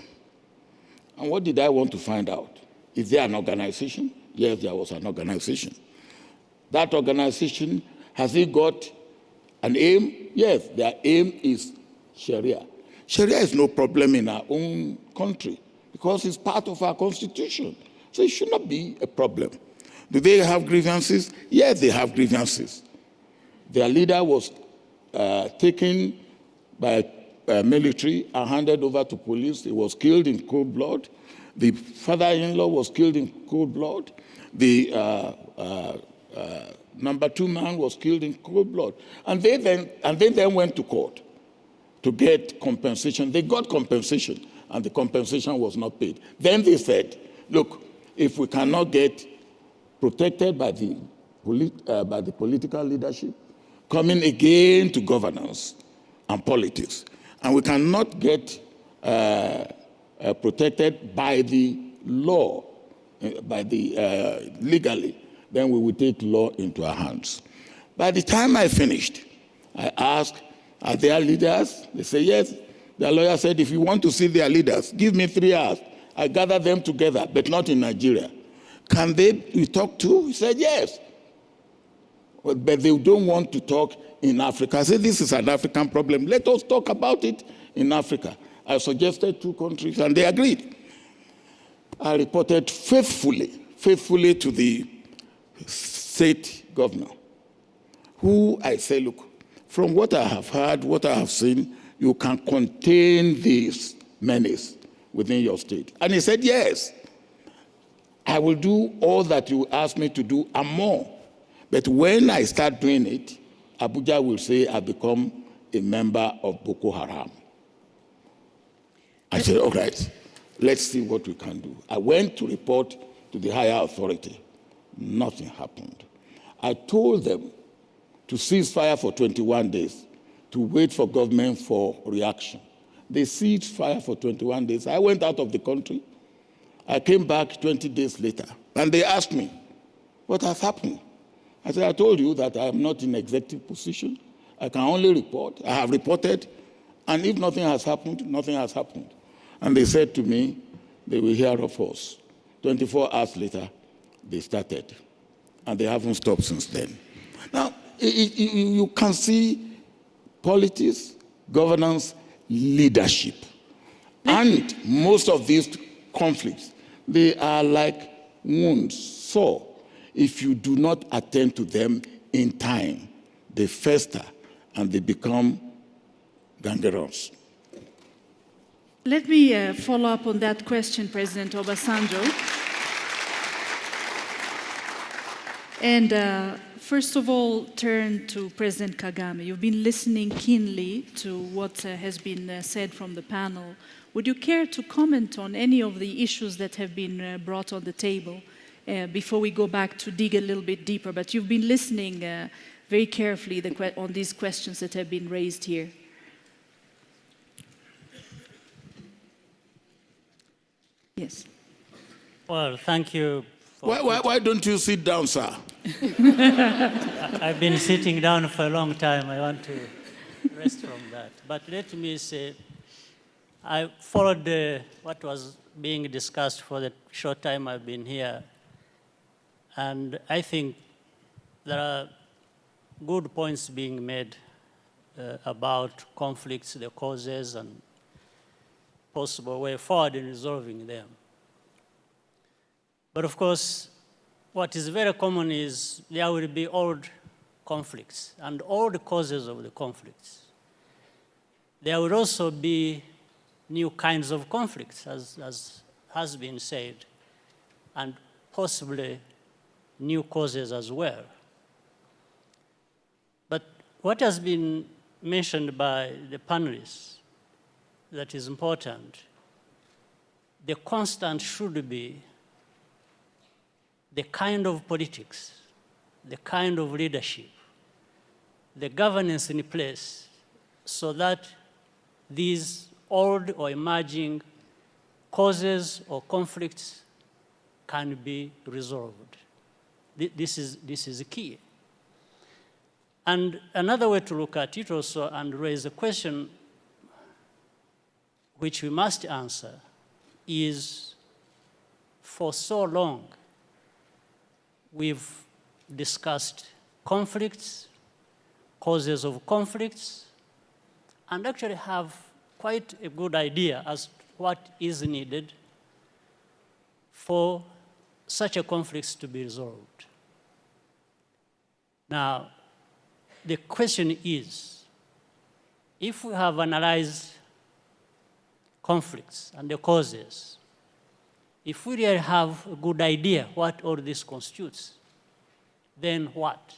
And what did I want to find out? Is there an organization? Yes, there was an organization. That organization, has it got an aim? Yes, their aim is Sharia. Sharia is no problem in our own country because it's part of our constitution. So it should not be a problem. Do they have grievances? Yes, they have grievances. Their leader was taken by military and handed over to police. He was killed in cold blood. The father-in-law was killed in cold blood. The number 2 man was killed in cold blood. And they then went to court to get compensation. They got compensation, and the compensation was not paid. Then they said, look, if we cannot get protected by the political leadership, coming again to governance and politics, and we cannot get protected by the law, legally, then we will take law into our hands. By the time I finished, I asked, are there leaders? They say, yes. The lawyer said, if you want to see their leaders, give me 3 hours. I gather them together, but not in Nigeria. Can we talk too? He said, yes. But they don't want to talk in Africa. I said, this is an African problem. Let us talk about it in Africa. I suggested 2 countries, and they agreed. I reported faithfully to the state governor, who I say, look, from what I have heard, what I have seen, you can contain this menace within your state. And he said, yes, I will do all that you ask me to do and more. But when I start doing it, Abuja will say I become a member of Boko Haram. I said, all right, let's see what we can do. I went to report to the higher authority. Nothing happened. I told them to cease fire for 21 days, to wait for government for reaction. They ceased fire for 21 days. I went out of the country. I came back 20 days later, and they asked me, what has happened? I said, I told you that I am not in executive position. I can only report. I have reported, and if nothing has happened, nothing has happened. And they said to me, they will hear of us. 24 hours later, they started, and they haven't stopped since then. Now, you can see politics, governance, leadership. And most of these conflicts, they are like wounds, sore. If you do not attend to them in time, they fester and they become gangrous. Let me follow up on that question, President Obasanjo. And first of all, turn to President Kagame. You've been listening keenly to what has been said from the panel. Would you care to comment on any of the issues that have been brought on the table before we go back to dig a little bit deeper? But you've been listening very carefully on these questions that have been raised here. Yes. Well, thank you. Why don't you sit down, sir? I've been sitting down for a long time. I want to rest from that. But let me say, I followed what was being discussed for the short time I've been here. And I think there are good points being made about conflicts, the causes, and possible way forward in resolving them. But of course, what is very common is there will be old conflicts and old causes of the conflicts. There will also be new kinds of conflicts, as has been said, and possibly new causes as well. But what has been mentioned by the panelists that is important, the constant should be the kind of politics, the kind of leadership, the governance in place so that these old or emerging causes or conflicts can be resolved. This is key. And another way to look at it also and raise a question which we must answer is, for so long, we've discussed conflicts, causes of conflicts, and actually have quite a good idea as to what is needed for such a conflict to be resolved. Now, the question is, if we have analyzed conflicts and the causes, if we really have a good idea what all this constitutes, then what?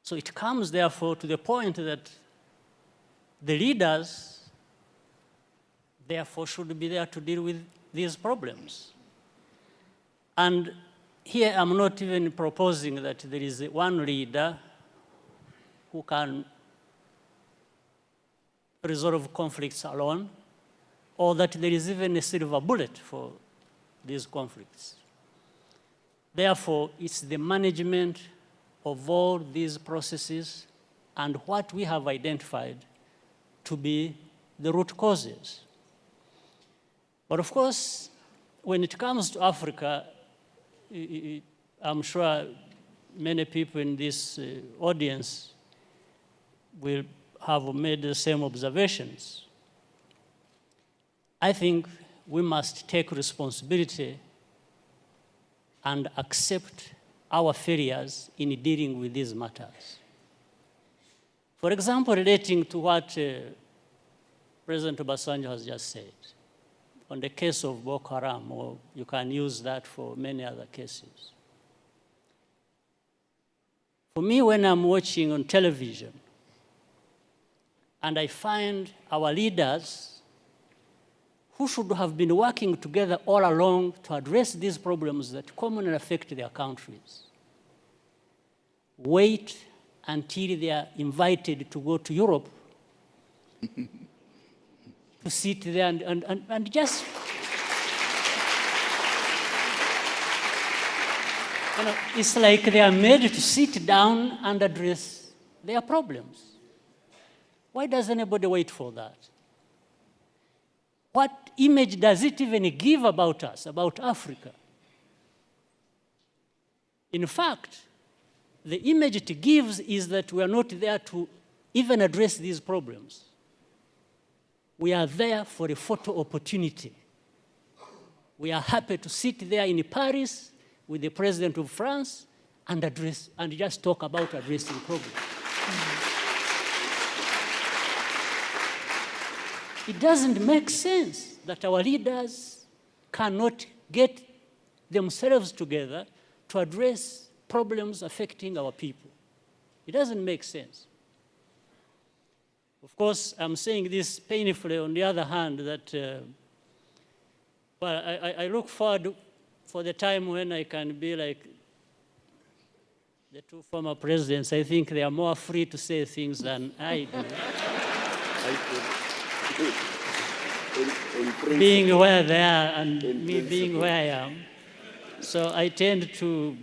So it comes, therefore, to the point that the leaders, therefore, should be there to deal with these problems. And here I'm not even proposing that there is one leader who can resolve conflicts alone, or that there is even a silver bullet for these conflicts. Therefore, it's the management of all these processes and what we have identified to be the root causes. But of course, when it comes to Africa, I'm sure many people in this audience will have made the same observations. I think we must take responsibility and accept our failures in dealing with these matters. For example, relating to what President Obasanjo has just said, on the case of Boko Haram, or you can use that for many other cases. For me, when I'm watching on television, and I find our leaders who should have been working together all along to address these problems that commonly affect their countries, wait until they are invited to go to Europe to sit there and just, it's like they are made to sit down and address their problems. Why does anybody wait for that? What image does it even give about us, about Africa? In fact, the image it gives is that we are not there to even address these problems. We are there for a photo opportunity. We are happy to sit there in Paris with the president of France and address and just talk about addressing problems. It doesn't make sense that our leaders cannot get themselves together to address problems affecting our people. It doesn't make sense. Of course, I'm saying this painfully on the other hand that, well, I look forward for the time when I can be like the two former presidents. I think they are more free to say things than I do. Being where they are and me being where I am. So I tend to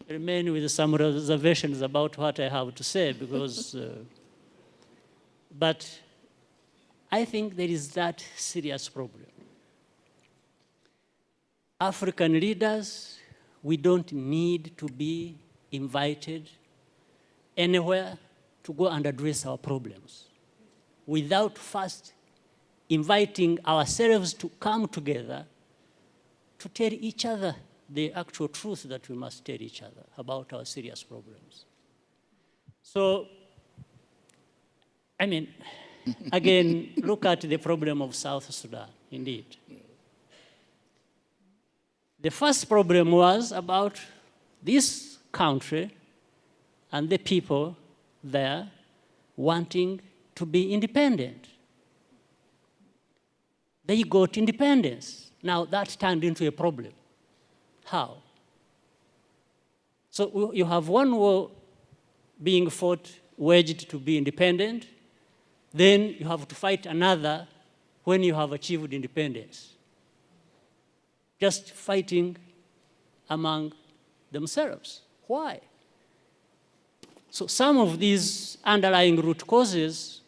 remain with some reservations about what I have to say because, but I think there is that serious problem. African leaders, we don't need to be invited anywhere to go and address our problems without first inviting ourselves to come together to tell each other the actual truth that we must tell each other about our serious problems. So, I mean, again, look at the problem of South Sudan, indeed. The first problem was about this country and the people there wanting to be independent. They got independence. Now that turned into a problem. How? So you have one war being fought, waged to be independent, then you have to fight another when you have achieved independence. Just fighting among themselves. Why? So some of these underlying root causes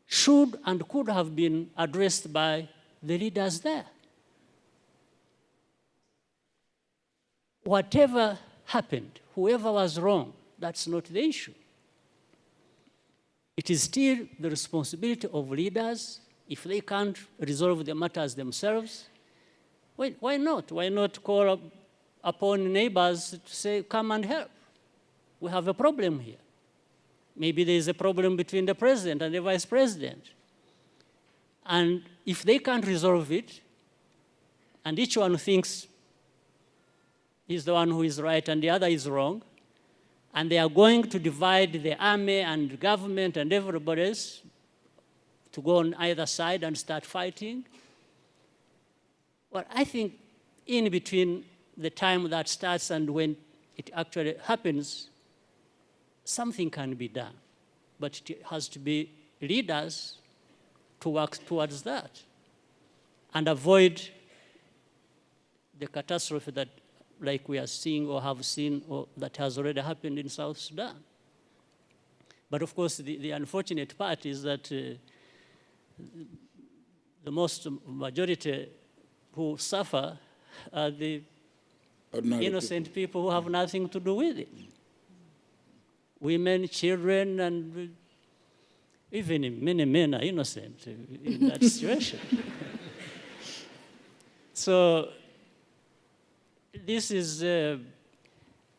should and could have been addressed by the leaders there. Whatever happened, whoever was wrong, that's not the issue. It is still the responsibility of leaders. If they can't resolve the matters themselves, why not? Why not call upon neighbors to say, come and help? We have a problem here. Maybe there is a problem between the president and the vice president. And if they can't resolve it, and each one thinks he's the one who is right and the other is wrong, and they are going to divide the army and government and everybody else to go on either side and start fighting, well, I think in between the time that starts and when it actually happens, something can be done. But it has to be leaders to work towards that and avoid the catastrophe that, like we are seeing or have seen or that has already happened in South Sudan. But of course, the unfortunate part is that the most majority who suffer are the innocent people who have nothing to do with it. Women, children, and even many men are innocent in that situation. So this is,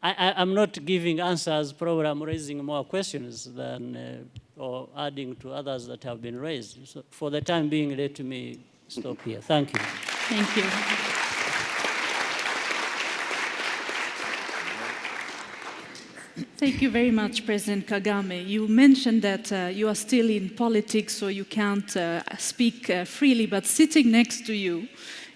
I'm not giving answers, probably I'm raising more questions than, or adding to others that have been raised. So for the time being, let me stop here. Thank you. Thank you. Thank you very much, President Kagame. You mentioned that you are still in politics, so you can't speak freely, but sitting next to you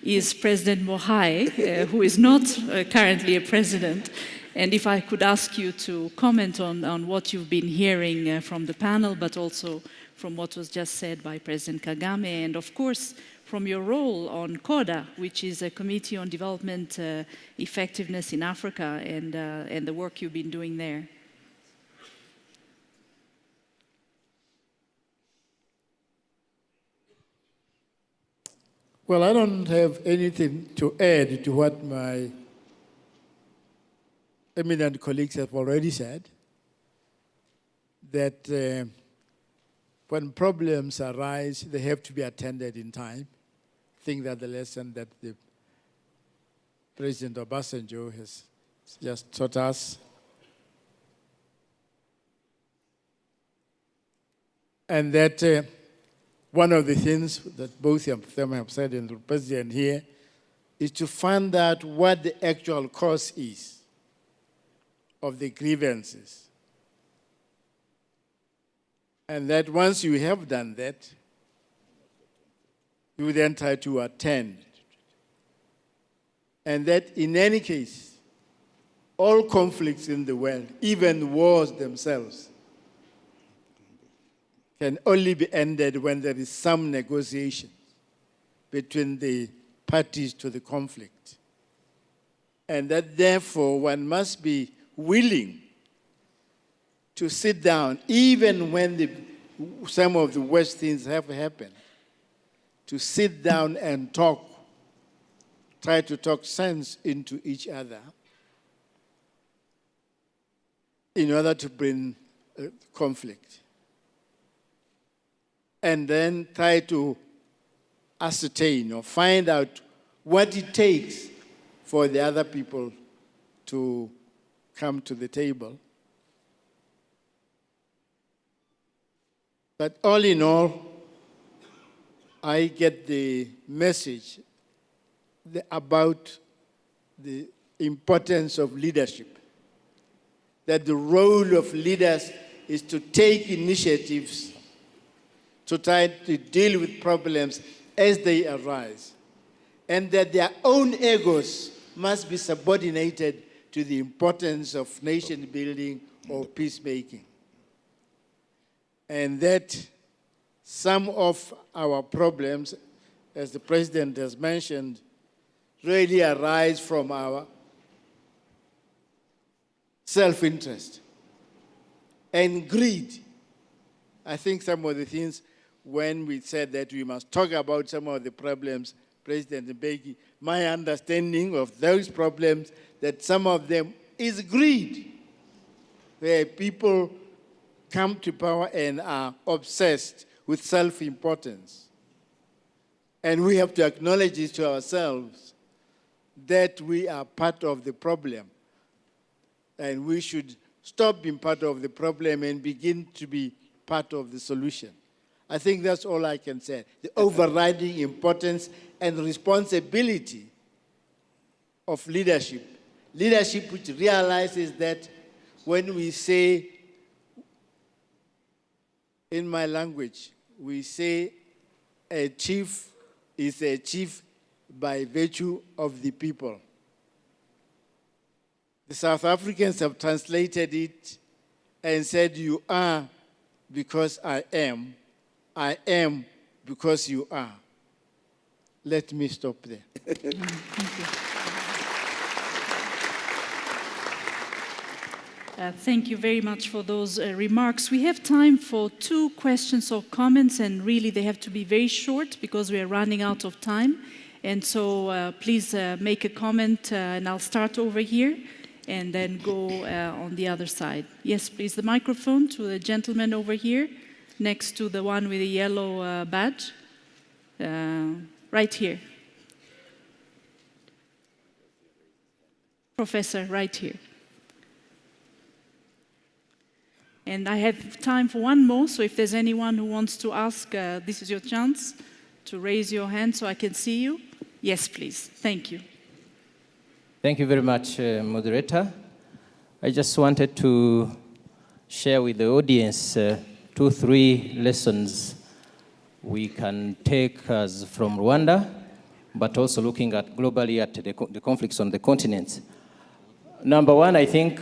is President Mohai, who is not currently a president. And if I could ask you to comment on what you've been hearing from the panel, but also from what was just said by President Kagame, and of course, from your role on CODA, which is a Committee on Development Effectiveness in Africa, and the work you've been doing there. Well, I don't have anything to add to what my eminent colleagues have already said, that when problems arise, they have to be attended in time. I think that the lesson that the President Obasanjo has just taught us. And that one of the things that both of them have said, and the President here, is to find out what the actual cause is of the grievances. And that once you have done that, you then try to attend. And that in any case, all conflicts in the world, even wars themselves, can only be ended when there is some negotiation between the parties to the conflict. And that therefore one must be willing to sit down, even when some of the worst things have happened, to sit down and talk, try to talk sense into each other in order to bring conflict. And then try to ascertain or find out what it takes for the other people to come to the table. But all in all, I get the message about the importance of leadership, that the role of leaders is to take initiatives to try to deal with problems as they arise, and that their own egos must be subordinated to the importance of nation building or peacemaking. And that some of our problems, as the President has mentioned, really arise from our self-interest and greed. I think some of the things, when we said that we must talk about some of the problems, President Mbeki, my understanding of those problems, that some of them is greed, where people come to power and are obsessed with self-importance. And we have to acknowledge it to ourselves that we are part of the problem. And we should stop being part of the problem and begin to be part of the solution. I think that's all I can say. The overriding importance and responsibility of leadership. Leadership which realizes that when we say, in my language, we say a chief is a chief by virtue of the people. The South Africans have translated it and said, you are because I am because you are. Let me stop there. Thank you. Thank you very much for those remarks. We have time for 2 questions or comments, and really they have to be very short because we are running out of time. And so please make a comment, and I'll start over here and then go on the other side. Yes, please, the microphone to the gentleman over here, next to the one with the yellow badge. Right here. Professor, right here. And I have time for one more, so if there's anyone who wants to ask, this is your chance to raise your hand so I can see you. Yes, please. Thank you. Thank you very much, moderator. I just wanted to share with the audience 2-3 lessons we can take as from Rwanda, but also looking at globally at the conflicts on the continent. Number one, I think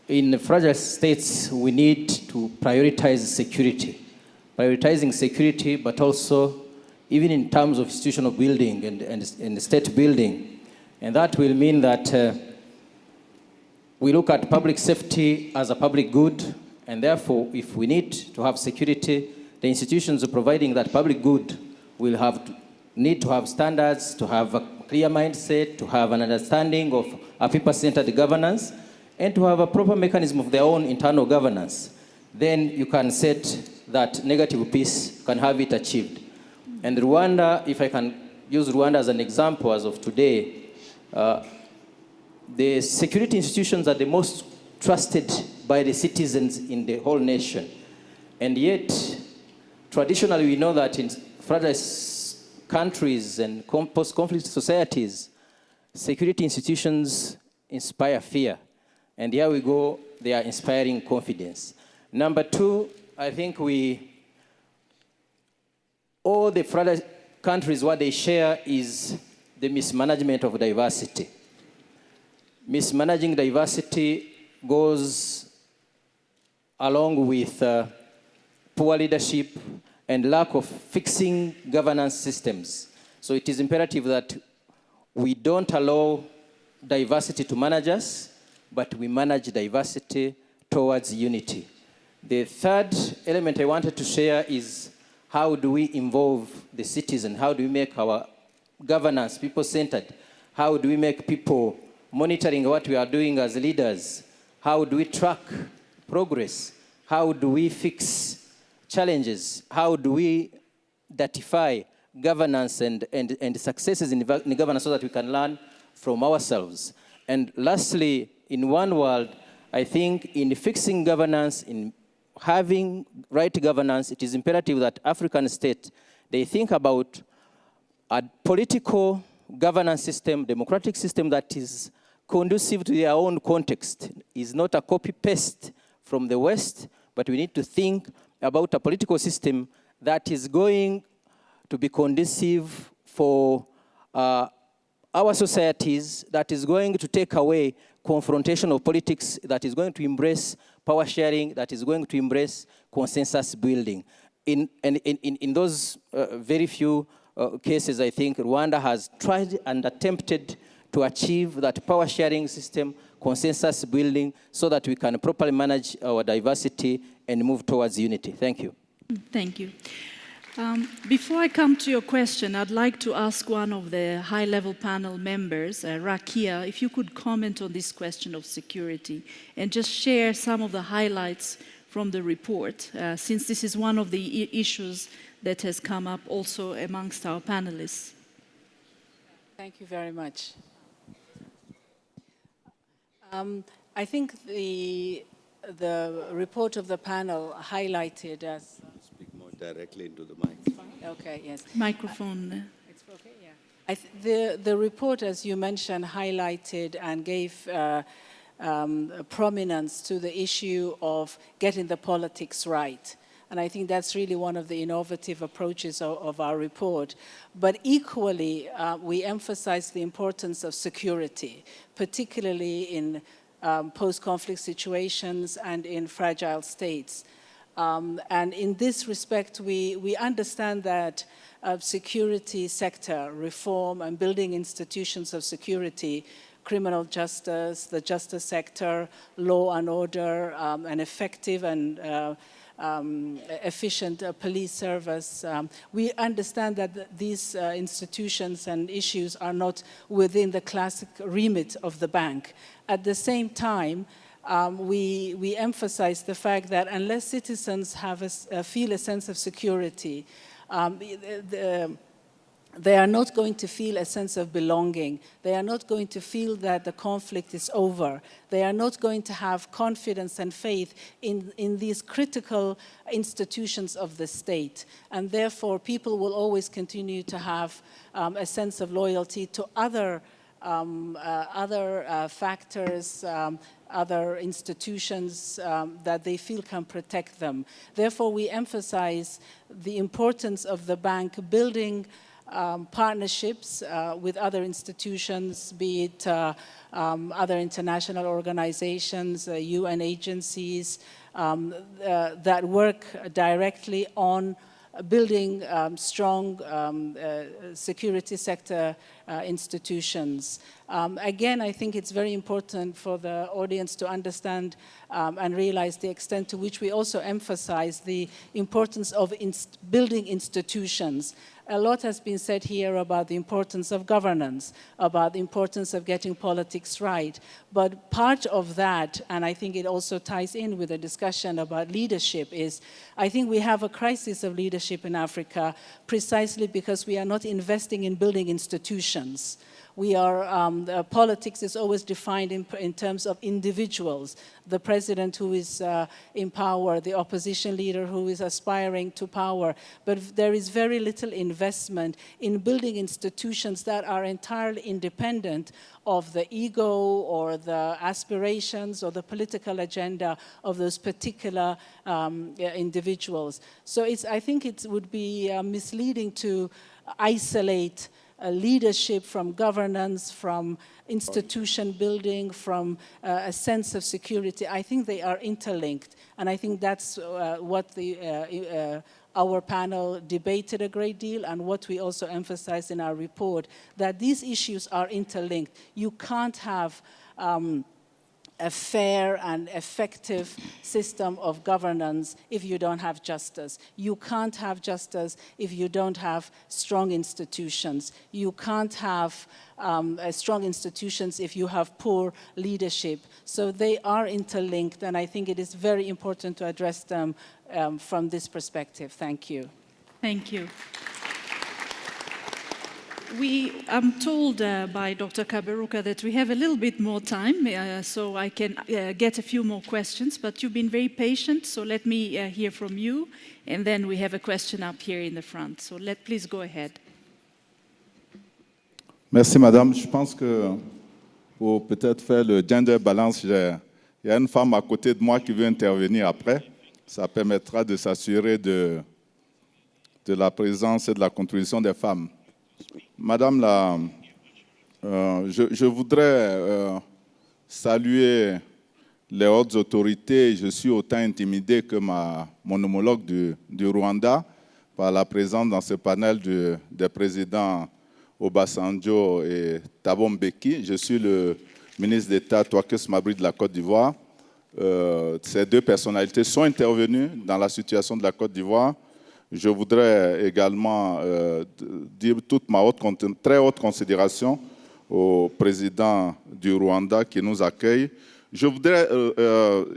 in fragile states, we need to prioritize security. Prioritizing security, but also even in terms of institutional building and state building. And that will mean that we look at public safety as a public good, and therefore, if we need to have security, the institutions providing that public good will need to have standards, to have a clear mindset, to have an understanding of a people-centered governance, and to have a proper mechanism of their own internal governance. Then you can set that negative peace, can have it achieved. And Rwanda, if I can use Rwanda as an example as of today, the security institutions are the most trusted by the citizens in the whole nation. And yet, traditionally we know that in fragile countries and post-conflict societies, security institutions inspire fear. And here we go, they are inspiring confidence. Number two, I think all the fragile countries, what they share is the mismanagement of diversity. Mismanaging diversity goes along with poor leadership and lack of fixing governance systems. So it is imperative that we don't allow diversity to manage us, but we manage diversity towards unity. The third element I wanted to share is how do we involve the citizen? How do we make our governance people-centered? How do we make people monitoring what we are doing as leaders? How do we track progress? How do we fix challenges? How do we datify governance and successes in governance so that we can learn from ourselves? And lastly, in one world, I think in fixing governance, in having right governance, it is imperative that African states, they think about a political governance system, democratic system that is conducive to their own context, is not a copy-paste from the West, but we need to think about a political system that is going to be conducive for our societies, that is going to take away confrontation of politics, that is going to embrace power sharing, that is going to embrace consensus building. In those very few cases, I think Rwanda has tried and attempted to achieve that power sharing system, consensus building, so that we can properly manage our diversity and move towards unity. Thank you. Thank you. Before I come to your question, I'd like to ask one of the high-level panel members, Rakiya, if you could comment on this question of security and just share some of the highlights from the report, since this is one of the issues that has come up also amongst our panelists. Thank you very much. I think the report of the panel highlighted as... Speak more directly into the mic. Okay, yes. Microphone. It's okay, yeah. The report, as you mentioned, highlighted and gave prominence to the issue of getting the politics right. And I think that's really one of the innovative approaches of our report. But equally, we emphasize the importance of security, particularly in post-conflict situations and in fragile states. And in this respect, we understand that security sector reform and building institutions of security, criminal justice, the justice sector, law and order, an effective and efficient police service. We understand that these institutions and issues are not within the classic remit of the bank. At the same time, we emphasize the fact that unless citizens have feel a sense of security, they are not going to feel a sense of belonging. They are not going to feel that the conflict is over. They are not going to have confidence and faith in these critical institutions of the state. And therefore, people will always continue to have a sense of loyalty to other factors, other institutions that they feel can protect them. Therefore, we emphasize the importance of the bank building partnerships with other institutions, be it other international organizations, UN agencies, that work directly on building strong security sector institutions. Again, I think it's very important for the audience to understand and realize the extent to which we also emphasize the importance of building institutions. A lot has been said here about the importance of governance, about the importance of getting politics right. But part of that, and I think it also ties in with the discussion about leadership, is I think we have a crisis of leadership in Africa precisely because we are not investing in building institutions. Politics is always defined in terms of individuals. The president who is in power, the opposition leader who is aspiring to power. But there is very little investment in building institutions that are entirely independent of the ego or the aspirations or the political agenda of those particular individuals. So I think it would be misleading to isolate leadership from governance, from institution building, from a sense of security. I think they are interlinked, and I think that's what our panel debated a great deal, and what we also emphasized in our report, that these issues are interlinked. You can't have a fair and effective system of governance if you don't have justice. You can't have justice if you don't have strong institutions. You can't have strong institutions if you have poor leadership. So they are interlinked, and I think it is very important to address them from this perspective. Thank you. Thank you. I'm told by Dr. Kaberuka that we have a little bit more time, so I can get a few more questions, but you've been very patient, so let me hear from you, and then we have a question up here in the front. So please go ahead. Merci, madame. Je pense que pour peut-être faire le gender balance, il y a une femme à côté de moi qui veut intervenir après. Ça permettra de s'assurer de la présence et de la contribution des femmes. Madame je voudrais saluer les hautes autorités. Je suis autant intimidé que mon homologue du Rwanda par la présence dans ce panel des présidents Obasanjo et Thabo Mbeki. Je suis le ministre d'État Touakes Mabri de la Côte d'Ivoire. Ces deux personnalités sont intervenues dans la situation de la Côte d'Ivoire. Je voudrais également dire toute ma très haute considération au président du Rwanda qui nous accueille. Je voudrais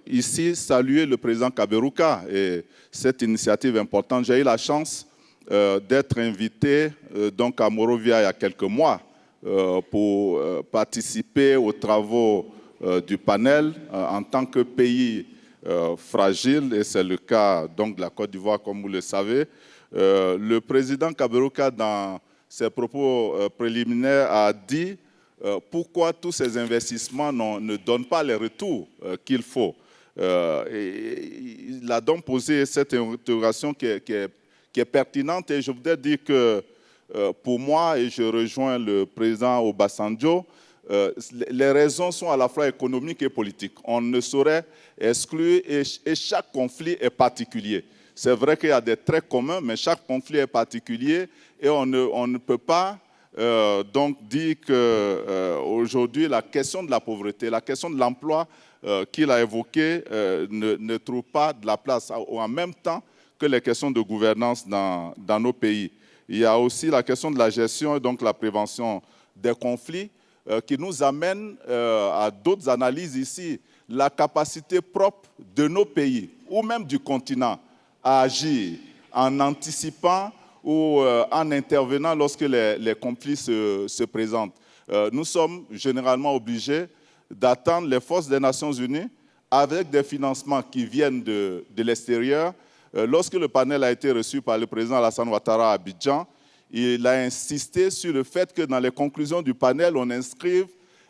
ici saluer le président Kaberuka et cette initiative importante. J'ai eu la chance d'être invité donc à Monrovia il y a quelques mois pour participer aux travaux du panel en tant que pays fragile, et c'est le cas donc de la Côte d'Ivoire, comme vous le savez. Le président Kaberuka, dans ses propos préliminaires, a dit pourquoi tous ces investissements ne donnent pas les retours qu'il faut. Il a donc posé cette interrogation qui est pertinente, et je voudrais dire que pour moi, et je rejoins le président Obasanjo, les raisons sont à la fois économiques et politiques. On ne saurait exclure, et chaque conflit est particulier. C'est vrai qu'il y a des traits communs, mais chaque conflit est particulier, et on ne peut pas donc dire qu'aujourd'hui, la question de la pauvreté, la question de l'emploi qu'il a évoqué ne trouve pas de la place en même temps que les questions de gouvernance dans nos pays. Il y a aussi la question de la gestion et donc la prévention des conflits, qui nous amène à d'autres analyses ici. La capacité propre de nos pays, ou même du continent, à agir en anticipant ou en intervenant lorsque les conflits se présentent. Nous sommes généralement obligés d'attendre les forces des Nations Unies avec des financements qui viennent de l'extérieur. Lorsque le panel a été reçu par le président Alassane Ouattara à Abidjan, il a insisté sur le fait que dans les conclusions du panel, on inscrive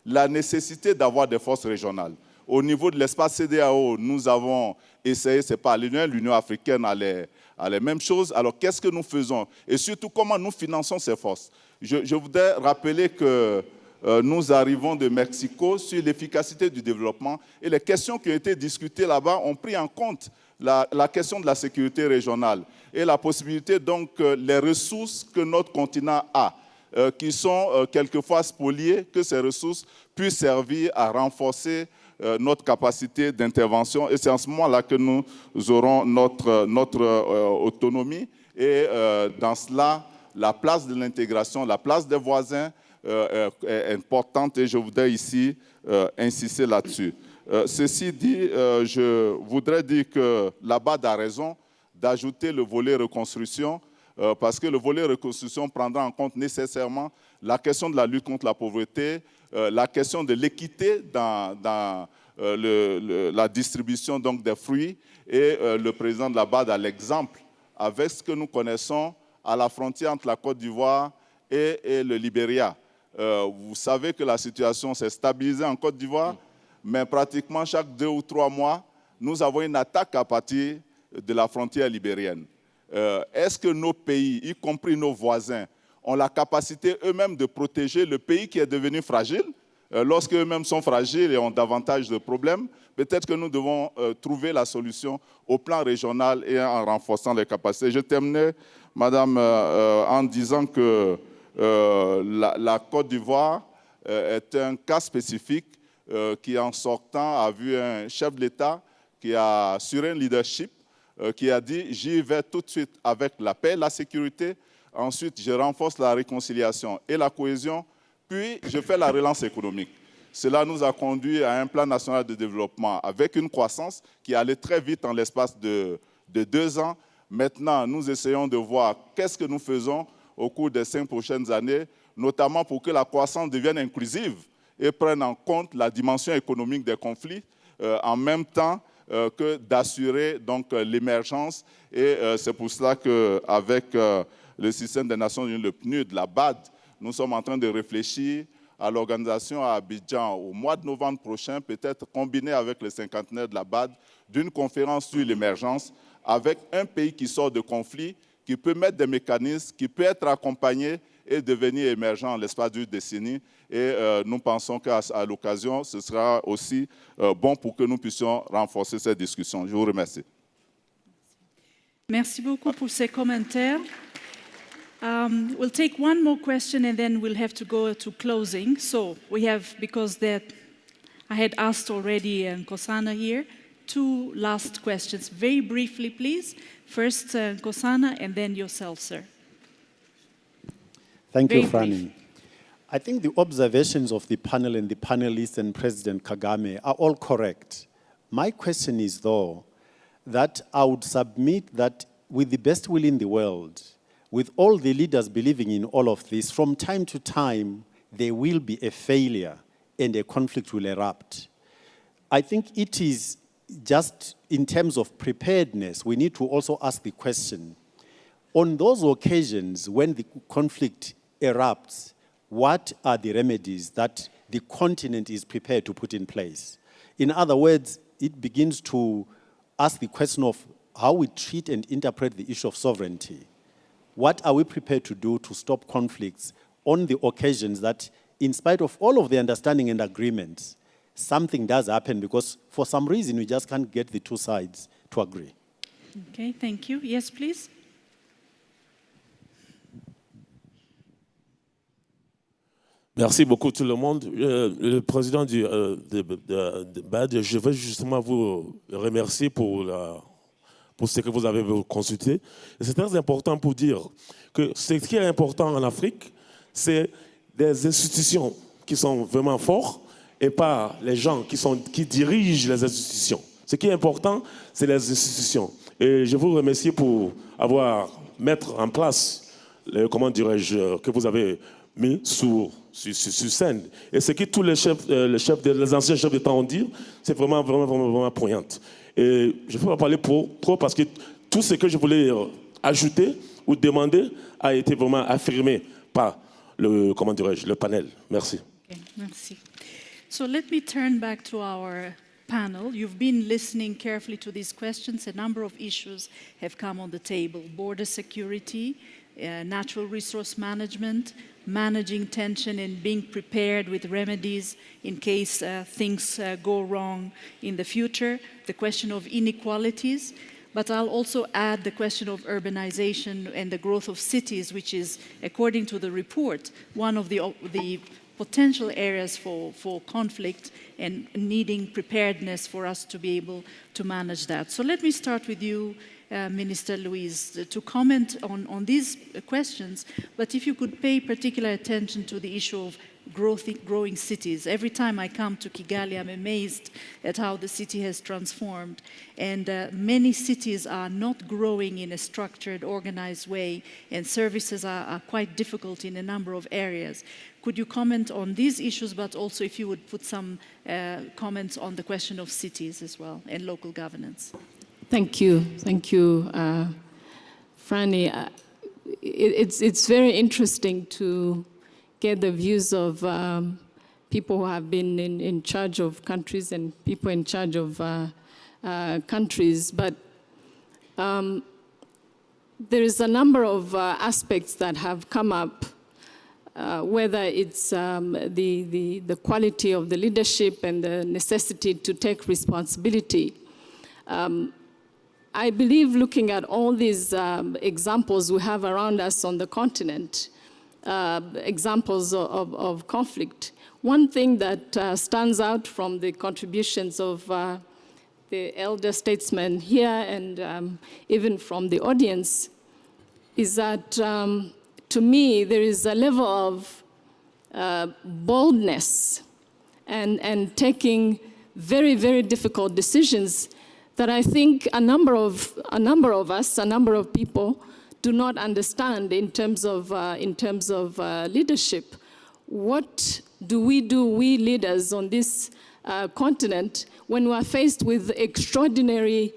la nécessité d'avoir des forces régionales. Au niveau de l'espace CEDEAO, nous avons essayé, ce n'est pas l'Union africaine a les mêmes choses. Alors qu'est-ce que nous faisons? Et surtout, comment nous finançons ces forces? Je voudrais rappeler que nous arrivons de Mexico sur l'efficacité du développement, et les questions qui ont été discutées là-bas ont pris en compte la question de la sécurité régionale et la possibilité, donc, les ressources que notre continent a, qui sont quelquefois spoliées, que ces ressources puissent servir à renforcer notre capacité d'intervention. Et c'est en ce moment-là que nous aurons notre autonomie. Et dans cela, la place de l'intégration, la place des voisins est importante, et je voudrais ici insister là-dessus. Ceci dit, je voudrais dire que la BAD a raison d'ajouter le volet reconstruction, parce que le volet reconstruction prendra en compte nécessairement la question de la lutte contre la pauvreté, la question de l'équité dans la distribution donc, des fruits. Et le président de la BAD a l'exemple avec ce que nous connaissons à la frontière entre la Côte d'Ivoire et le Liberia. Vous savez que la situation s'est stabilisée en Côte d'Ivoire, mais pratiquement chaque 2 ou 3 mois, nous avons une attaque à partir de la frontière libérienne. Est-ce que nos pays, y compris nos voisins, ont la capacité eux-mêmes de protéger le pays qui est devenu fragile? Lorsque eux-mêmes sont fragiles et ont davantage de problèmes, peut-être que nous devons trouver la solution au plan régional et en renforçant les capacités. Je terminais, Madame, en disant que la Côte d'Ivoire est un cas spécifique qui, en sortant, a vu un chef de l'État qui a assuré un leadership, qui a dit « j'y vais tout de suite avec la paix, la sécurité, ensuite je renforce la réconciliation et la cohésion, puis je fais la relance économique ». Cela nous a conduit à un plan national de développement avec une croissance qui allait très vite en l'espace de 2 ans. Maintenant, nous essayons de voir qu'est-ce que nous faisons au cours des 5 prochaines années, notamment pour que la croissance devienne inclusive et prenne en compte la dimension économique des conflits, en même temps que d'assurer l'émergence. Et c'est pour cela qu'avec le système des Nations Unies, le PNUD, la BAD, nous sommes en train de réfléchir à l'organisation à Abidjan au mois de novembre prochain, peut-être combiné avec le cinquantenaire de la BAD, d'une conférence sur l'émergence avec un pays qui sort de conflit, qui peut mettre des mécanismes, qui peut être accompagné et devenir émergent en l'espace d'une décennie. Et nous pensons qu'à l'occasion, ce sera aussi bon pour que nous puissions renforcer cette discussion. Je vous remercie. Merci beaucoup pour ces commentaires. We'll take one more question and then we'll have to go to closing. So we have, because I had asked already Nkosana here, 2 last questions. Very briefly, please. First, Nkosana, and then yourself, sir. Thank you, Franny. I think the observations of the panel and the panelists and President Kagame are all correct. My question is, though, that I would submit that with the best will in the world, with all the leaders believing in all of this, from time to time, there will be a failure and a conflict will erupt. I think it is just in terms of preparedness, we need to also ask the question, on those occasions when the conflict erupts, what are the remedies that the continent is prepared to put in place? In other words, it begins to ask the question of how we treat and interpret the issue of sovereignty. What are we prepared to do to stop conflicts on the occasions that, in spite of all of the understanding and agreements, something does happen because for some reason we just can't get the 2 sides to agree? Okay, thank you. Yes, please. Merci beaucoup tout le monde. Le président de BAD, je veux justement vous remercier pour ce que vous avez consulté. C'est très important pour dire que ce qui est important en Afrique, c'est des institutions qui sont vraiment fortes et pas les gens qui dirigent les institutions. Ce qui est important, c'est les institutions. Et je vous remercie pour mettre en place, comment dirais-je, que vous avez mis sur scène. Et ce que tous les anciens chefs d'État ont dit, c'est vraiment poignant. Et je ne peux pas parler trop parce que tout ce que je voulais ajouter ou demander a été vraiment affirmé par le panel. Merci. Okay, merci. So let me turn back to our panel. You've been listening carefully to these questions. A number of issues have come on the table. Border security, natural resource management, managing tension and being prepared with remedies in case things go wrong in the future, the question of inequalities, but I'll also add the question of urbanization and the growth of cities, which is, according to the report, one of the potential areas for conflict and needing preparedness for us to be able to manage that. So let me start with you, Minister Louise, to comment on these questions, but if you could pay particular attention to the issue of growing cities. Every time I come to Kigali, I'm amazed at how the city has transformed. And many cities are not growing in a structured, organized way, and services are quite difficult in a number of areas. Could you comment on these issues, but also if you would put some comments on the question of cities as well and local governance? Thank you, Franny. It's very interesting to get the views of people who have been in charge of countries and people in charge of countries. But there is a number of aspects that have come up, whether it's the quality of the leadership and the necessity to take responsibility. I believe looking at all these examples we have around us on the continent, examples of conflict, one thing that stands out from the contributions of the elder statesmen here and even from the audience is that, to me, there is a level of boldness and taking very, very difficult decisions that I think a number of people do not understand in terms of leadership. What do, we leaders on this continent, when we are faced with extraordinary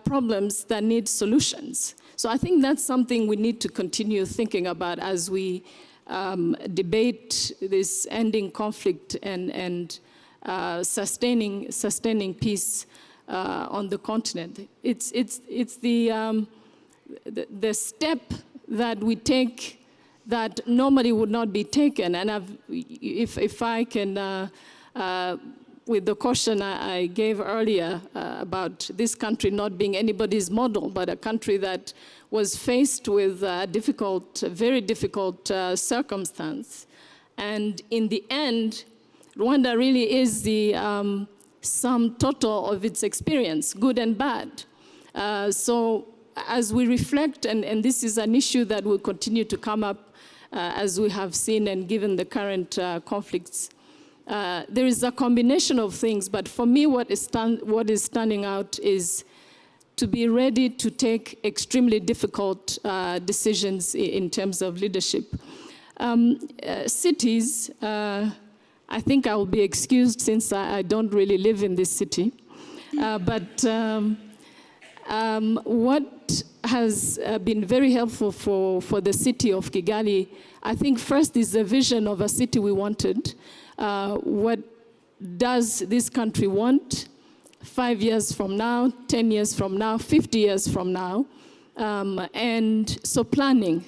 problems that need solutions? So I think that's something we need to continue thinking about as we debate this ending conflict and sustaining peace on the continent. It's the step that we take that normally would not be taken. And if I can, with the caution I gave earlier about this country not being anybody's model, but a country that was faced with a very difficult circumstance. And in the end, Rwanda really is the sum total of its experience, good and bad. So as we reflect, and this is an issue that will continue to come up as we have seen and given the current conflicts, there is a combination of things, but for me what is standing out is to be ready to take extremely difficult decisions in terms of leadership. Cities, I think I will be excused since I don't really live in this city. But what has been very helpful for the city of Kigali, I think first is the vision of a city we wanted. What does this country want 5 years from now, 10 years from now, 50 years from now? And so planning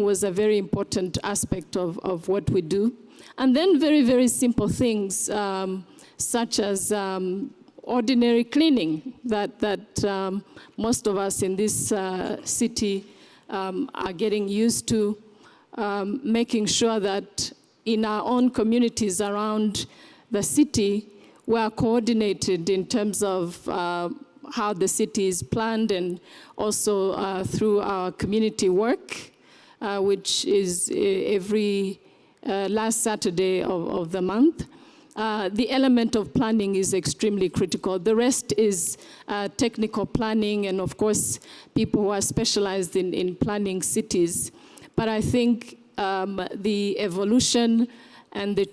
was a very important aspect of what we do. And then very, very simple things, such as ordinary cleaning that most of us in this city are getting used to, making sure that in our own communities around the city, we are coordinated in terms of how the city is planned, and also through our community work, which is every last Saturday of the month. The element of planning is extremely critical. The rest is technical planning and, of course, people who are specialized in planning cities. But I think the evolution and the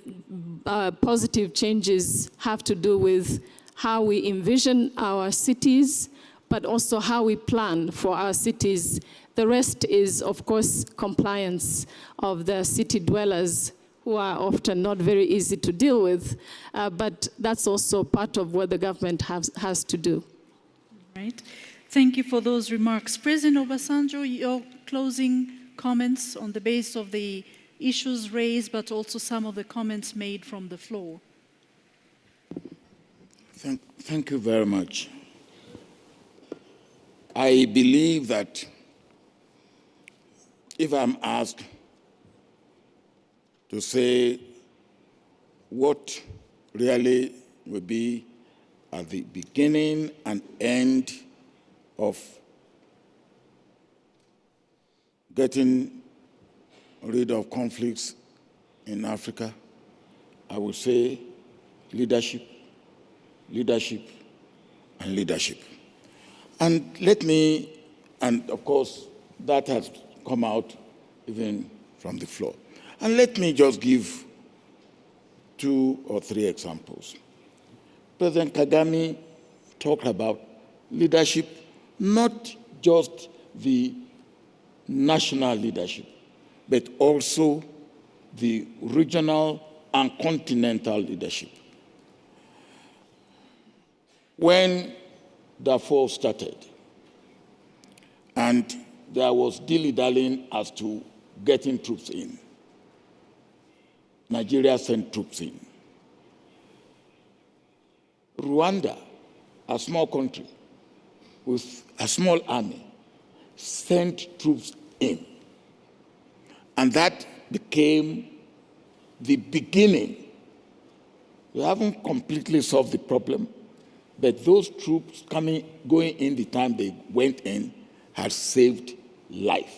positive changes have to do with how we envision our cities, but also how we plan for our cities. The rest is, of course, compliance of the city dwellers, who are often not very easy to deal with, but that's also part of what the government has to do. Right. Thank you for those remarks. President Obasanjo, your closing comments on the basis of the issues raised, but also some of the comments made from the floor. Thank you very much. I believe that if I'm asked to say what really will be at the beginning and end of getting rid of conflicts in Africa, I would say leadership, leadership, and leadership. And and of course, that has come out even from the floor. And let me just give 2 or 3 examples. President Kagame talked about leadership, not just the national leadership, but also the regional and continental leadership. When Darfur started, and there was dilly-dallying as to getting troops in, Nigeria sent troops in. Rwanda, a small country with a small army, sent troops in. And that became the beginning. We haven't completely solved the problem, but those troops going in the time they went in has saved life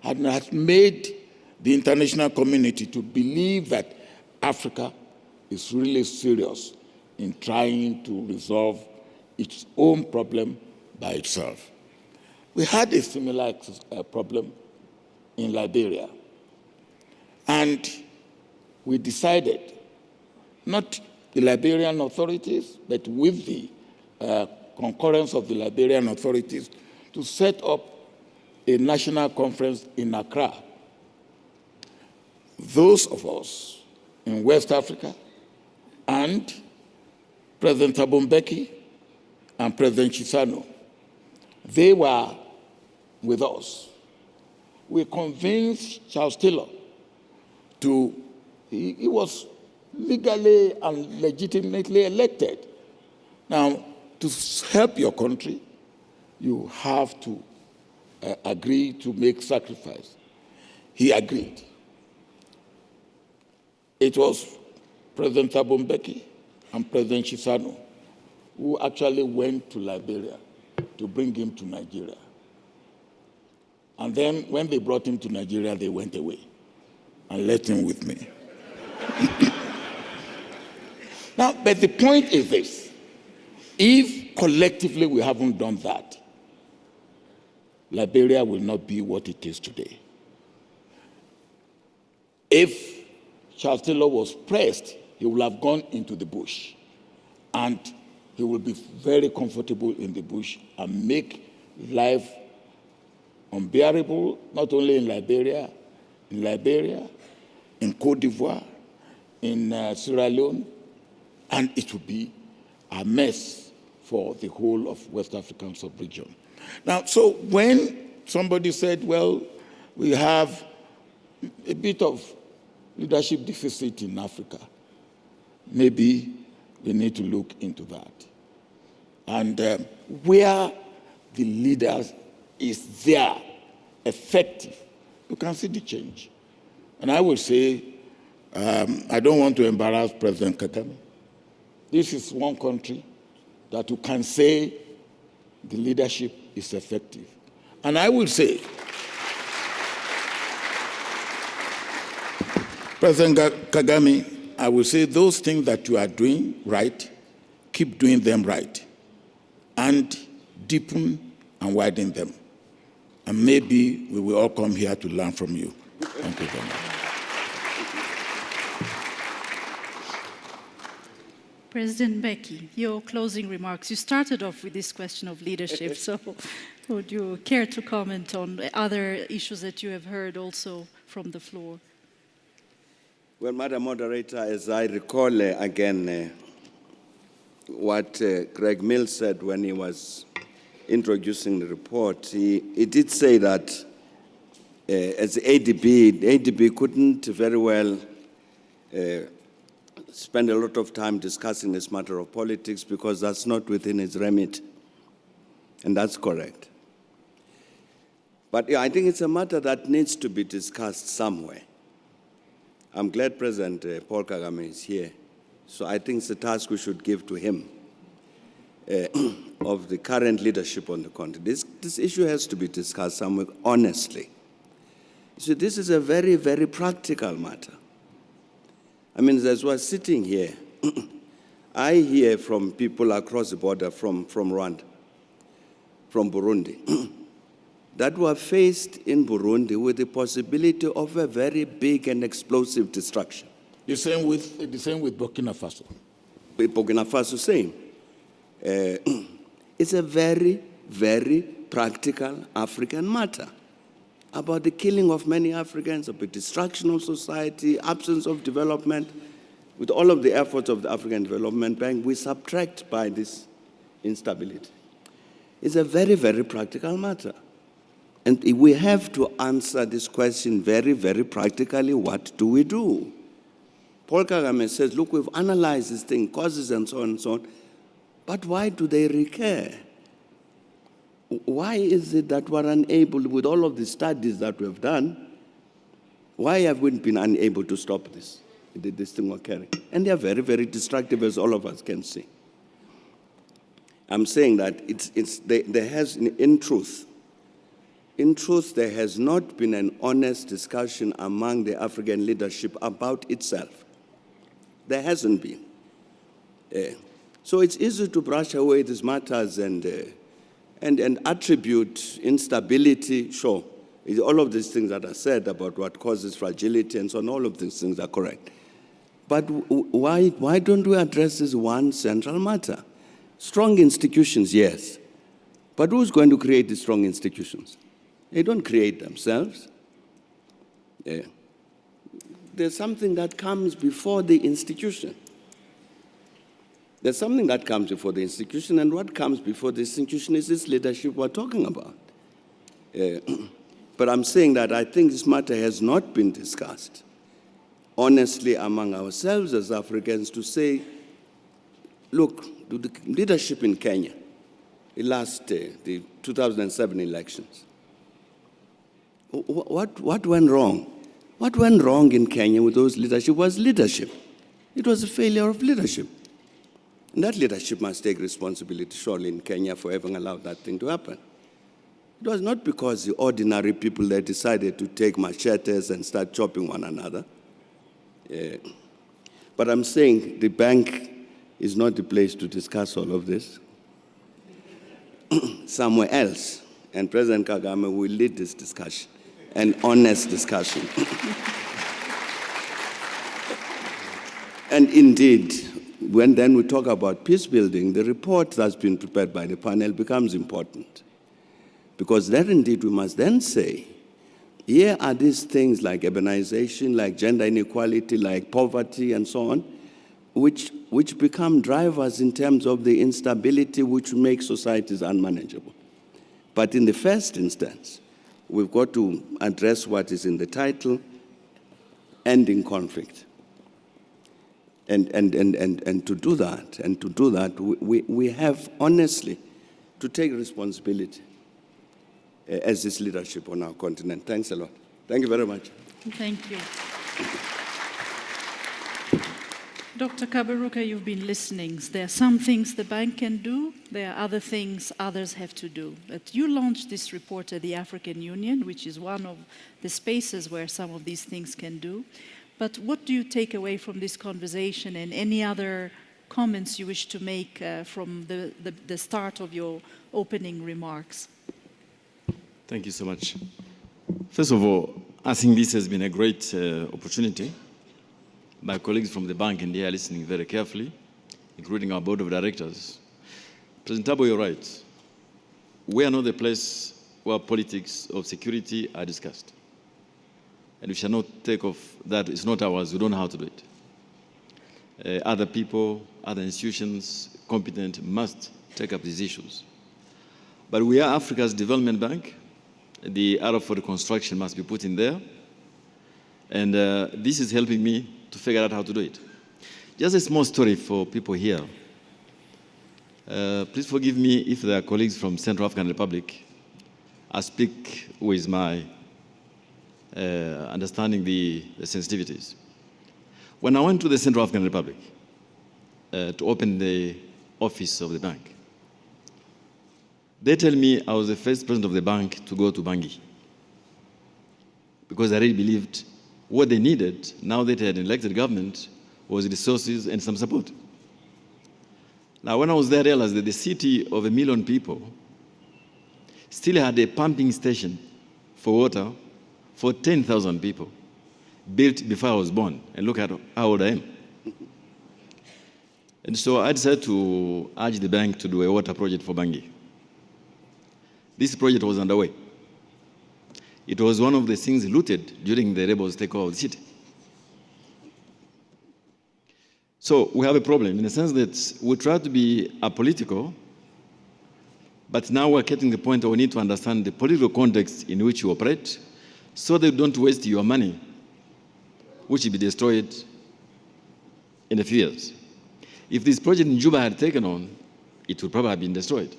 and has made the international community to believe that Africa is really serious in trying to resolve its own problem by itself. We had a similar problem in Liberia, and we decided, not the Liberian authorities, but with the concurrence of the Liberian authorities, to set up a national conference in Accra. Those of us in West Africa and President Thabo Mbeki and President Chisano, they were with us. We convinced Charles Taylor he was legally and legitimately elected. Now, to help your country, you have to agree to make sacrifice. He agreed. It was President Thabo Mbeki and President Chisano who actually went to Liberia to bring him to Nigeria. And then when they brought him to Nigeria, they went away and left him with me. Now, but the point is this. If collectively we haven't done that, Liberia will not be what it is today. If Charles Taylor was pressed, he would have gone into the bush, and he will be very comfortable in the bush and make life unbearable, not only in Liberia, in Cote d'Ivoire, in Sierra Leone, and it will be a mess for the whole of West African sub-region. Now, so when somebody said, well, we have a bit of leadership deficit in Africa, maybe we need to look into that. And where the leaders is there, effective, you can see the change. And I will say, I don't want to embarrass President Kagame. This is one country that you can say the leadership is effective. And I will say, President Kagame, I will say those things that you are doing right, keep doing them right, and deepen and widen them. And maybe we will all come here to learn from you. Thank you very much. President Mbeki, your closing remarks. You started off with this question of leadership, so would you care to comment on other issues that you have heard also from the floor? Well, Madam Moderator, as I recall again what Greg Mills said when he was introducing the report, he did say that as the ADB couldn't very well spend a lot of time discussing this matter of politics because that's not within its remit. And that's correct. But yeah, I think it's a matter that needs to be discussed somewhere. I'm glad President Paul Kagame is here. So I think it's a task we should give to him of the current leadership on the continent. This issue has to be discussed somewhere honestly. So this is a very, very practical matter. I mean, as we're sitting here, I hear from people across the border from Rwanda, from Burundi, that were faced in Burundi with the possibility of a very big and explosive destruction. The same with Burkina Faso. With Burkina Faso, same. It's a very, very practical African matter about the killing of many Africans, about destruction of society, absence of development. With all of the efforts of the African Development Bank, we subtract by this instability. It's a very, very practical matter. And we have to answer this question very, very practically. What do we do? Paul Kagame says, look, we've analyzed this thing, causes and so on and so on, but why do they recur? Why is it that we're unable, with all of the studies that we've done, why have we been unable to stop this thing occurring? And they are very, very destructive, as all of us can see. I'm saying that there has, in truth, there has not been an honest discussion among the African leadership about itself. There hasn't been. So it's easy to brush away these matters and attribute instability. Sure, all of these things that are said about what causes fragility and so on, all of these things are correct. But why don't we address this one central matter? Strong institutions, yes. But who's going to create the strong institutions? They don't create themselves. There's something that comes before the institution. There's something that comes before the institution, and what comes before the institution is this leadership we're talking about. But I'm saying that I think this matter has not been discussed honestly among ourselves as Africans to say, look, the leadership in Kenya, the 2007 elections, what went wrong? What went wrong in Kenya with those leadership was leadership. It was a failure of leadership. And that leadership must take responsibility, surely, in Kenya for having allowed that thing to happen. It was not because the ordinary people there decided to take machetes and start chopping one another. But I'm saying the bank is not the place to discuss all of this. Somewhere else. And President Kagame will lead this discussion, an honest discussion. And indeed, when then we talk about peace building, the report that's been prepared by the panel becomes important. Because then indeed we must then say, here are these things like urbanization, like gender inequality, like poverty and so on, which become drivers in terms of the instability which makes societies unmanageable. But in the first instance, we've got to address what is in the title, ending conflict. And to do that, we have honestly to take responsibility as this leadership on our continent. Thanks a lot. Thank you very much. Thank you. Dr. Kaberuka, you've been listening. There are some things the bank can do. There are other things others have to do. But you launched this report at the African Union, which is one of the spaces where some of these things can do. But what do you take away from this conversation, and any other comments you wish to make from the start of your opening remarks? Thank you so much. First of all, I think this has been a great opportunity. My colleagues from the bank and they are listening very carefully, including our board of directors. President Thabo, you're right. We are not the place where politics of security are discussed. And we shall not take off that. It's not ours. We don't know how to do it. Other people, other institutions, competent, must take up these issues. But we are Africa's development bank. The arrow for the construction must be put in there. And this is helping me to figure out how to do it. Just a small story for people here. Please forgive me if there are colleagues from Central African Republic. I speak with my understanding the sensitivities. When I went to the Central African Republic to open the office of the bank, they tell me I was the first president of the bank to go to Bangui because I really believed what they needed, now that they had an elected government, was resources and some support. Now, when I was there, I realized that the city of 1 million people still had a pumping station for water for 10,000 people, built before I was born. And look at how old I am. And so I decided to urge the bank to do a water project for Bangui. This project was underway. It was one of the things looted during the rebels' takeover of the city. So we have a problem in the sense that we try to be apolitical, but now we're getting the point where we need to understand the political context in which you operate so that you don't waste your money, which will be destroyed in a few years. If this project in Juba had taken on, it would probably have been destroyed.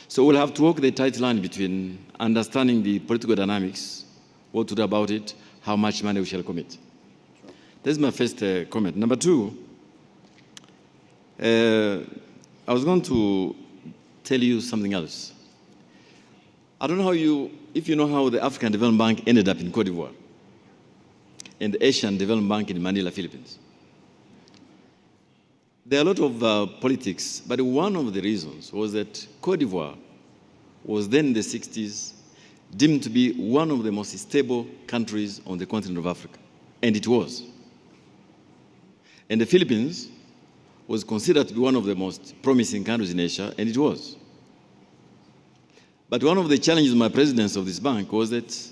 So we'll have to walk the tight line between understanding the political dynamics, what to do about it, how much money we shall commit. That's my first comment. Number two, I was going to tell you something else. I don't know if you know how the African Development Bank ended up in Cote d'Ivoire and the Asian Development Bank in Manila, Philippines. There are a lot of politics, but one of the reasons was that Cote d'Ivoire was then in the 60s deemed to be one of the most stable countries on the continent of Africa, and it was. And the Philippines was considered to be one of the most promising countries in Asia, and it was. But one of the challenges of my presidency of this bank was that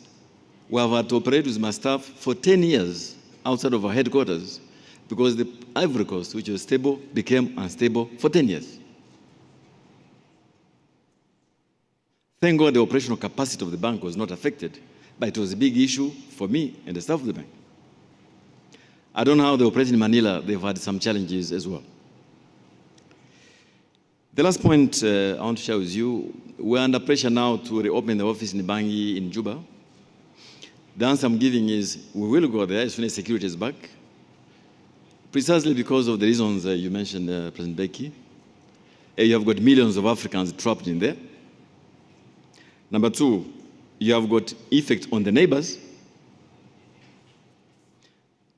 we have had to operate with my staff for 10 years outside of our headquarters because the Ivory Coast, which was stable, became unstable for 10 years. Thank God the operational capacity of the bank was not affected, but it was a big issue for me and the staff of the bank. I don't know how they operate in Manila. They've had some challenges as well. The last point I want to share with you, we're under pressure now to reopen the office in Bangui in Juba. The answer I'm giving is we will go there as soon as security is back, precisely because of the reasons you mentioned, President Becky. You have got millions of Africans trapped in there. Number two, you have got effect on the neighbors.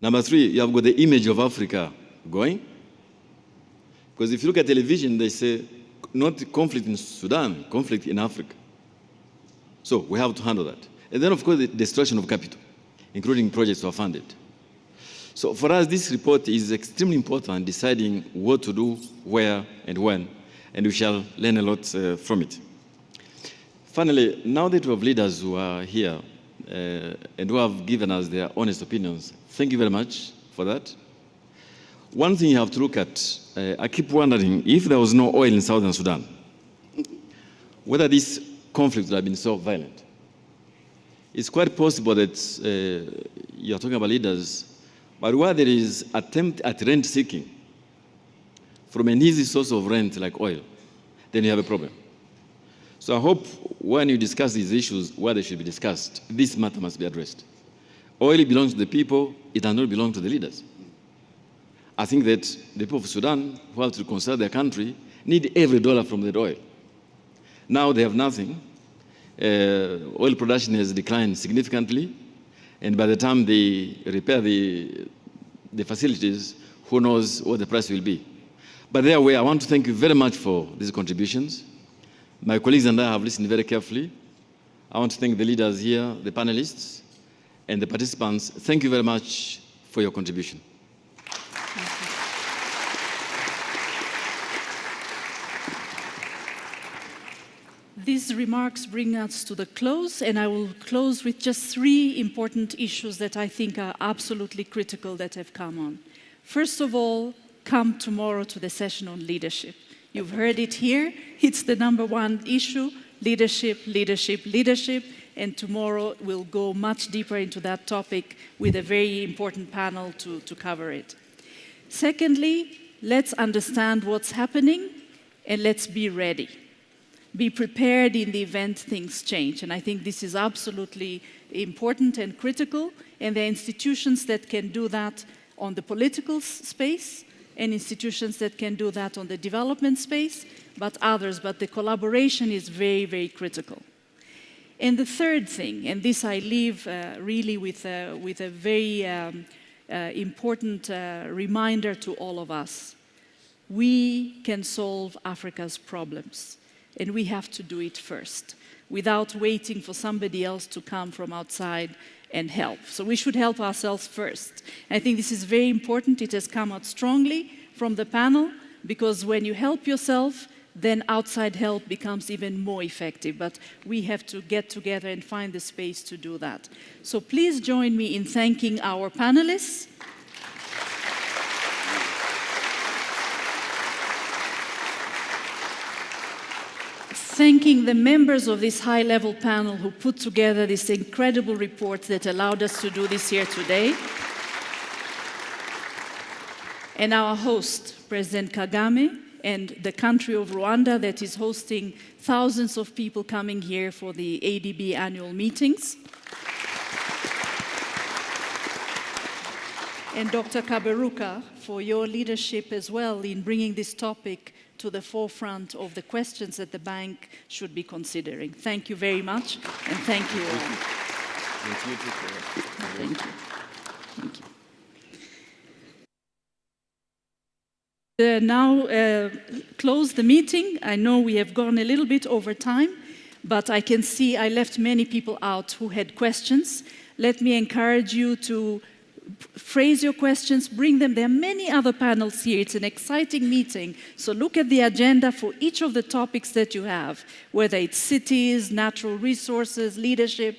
Number three, you have got the image of Africa going. Because if you look at television, they say, not conflict in Sudan, conflict in Africa. So we have to handle that. And then, of course, the destruction of capital, including projects that are funded. So for us, this report is extremely important in deciding what to do, where, and when, and we shall learn a lot from it. Finally, now that we have leaders who are here and who have given us their honest opinions, thank you very much for that. One thing you have to look at, I keep wondering, if there was no oil in Southern Sudan, whether this conflict would have been so violent. It's quite possible that you're talking about leaders, but where there is attempt at rent seeking from an easy source of rent like oil, then you have a problem. So I hope when you discuss these issues, where they should be discussed, this matter must be addressed. Oil belongs to the people, it does not belong to the leaders. I think that the people of Sudan, who have to reconcile their country, need every dollar from that oil. Now they have nothing. Oil production has declined significantly, and by the time they repair the facilities, who knows what the price will be. But their way, I want to thank you very much for these contributions. My colleagues and I have listened very carefully. I want to thank the leaders here, the panelists, and the participants. Thank you very much for your contribution. These remarks bring us to the close, and I will close with just 3 important issues that I think are absolutely critical that have come on. First of all, come tomorrow to the session on leadership. You've heard it here. It's the #1 issue, leadership, leadership, leadership, and tomorrow we'll go much deeper into that topic with a very important panel to cover it. Secondly, let's understand what's happening and let's be ready. Be prepared in the event things change. And I think this is absolutely important and critical. And there are institutions that can do that on the political space and institutions that can do that on the development space, but the collaboration is very, very critical. And the third thing, and this I leave really with a very important reminder to all of us. We can solve Africa's problems, and we have to do it first, without waiting for somebody else to come from outside and help. So we should help ourselves first. I think this is very important. It has come out strongly from the panel, because when you help yourself, then outside help becomes even more effective. But we have to get together and find the space to do that. So please join me in thanking our panelists. Thanking the members of this high-level panel who put together this incredible report that allowed us to do this here today. And our host, President Kagame, and the country of Rwanda that is hosting thousands of people coming here for the ADB annual meetings. And Dr. Kaberuka, for your leadership as well in bringing this topic to the forefront of the questions that the bank should be considering. Thank you very much, and thank you all. Thank you. Thank you. Thank you. Now close the meeting. I know we have gone a little bit over time, but I can see I left many people out who had questions. Let me encourage you to phrase your questions, bring them. There are many other panels here. It's an exciting meeting. So look at the agenda for each of the topics that you have, whether it's cities, natural resources, leadership.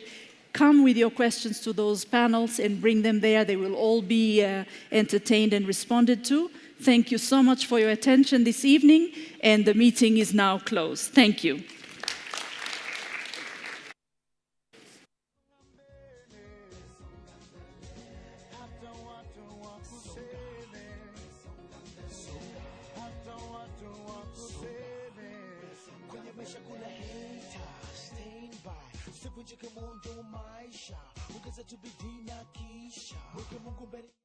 Come with your questions to those panels and bring them there. They will all be entertained and responded to. Thank you so much for your attention this evening, and the meeting is now closed. Thank you.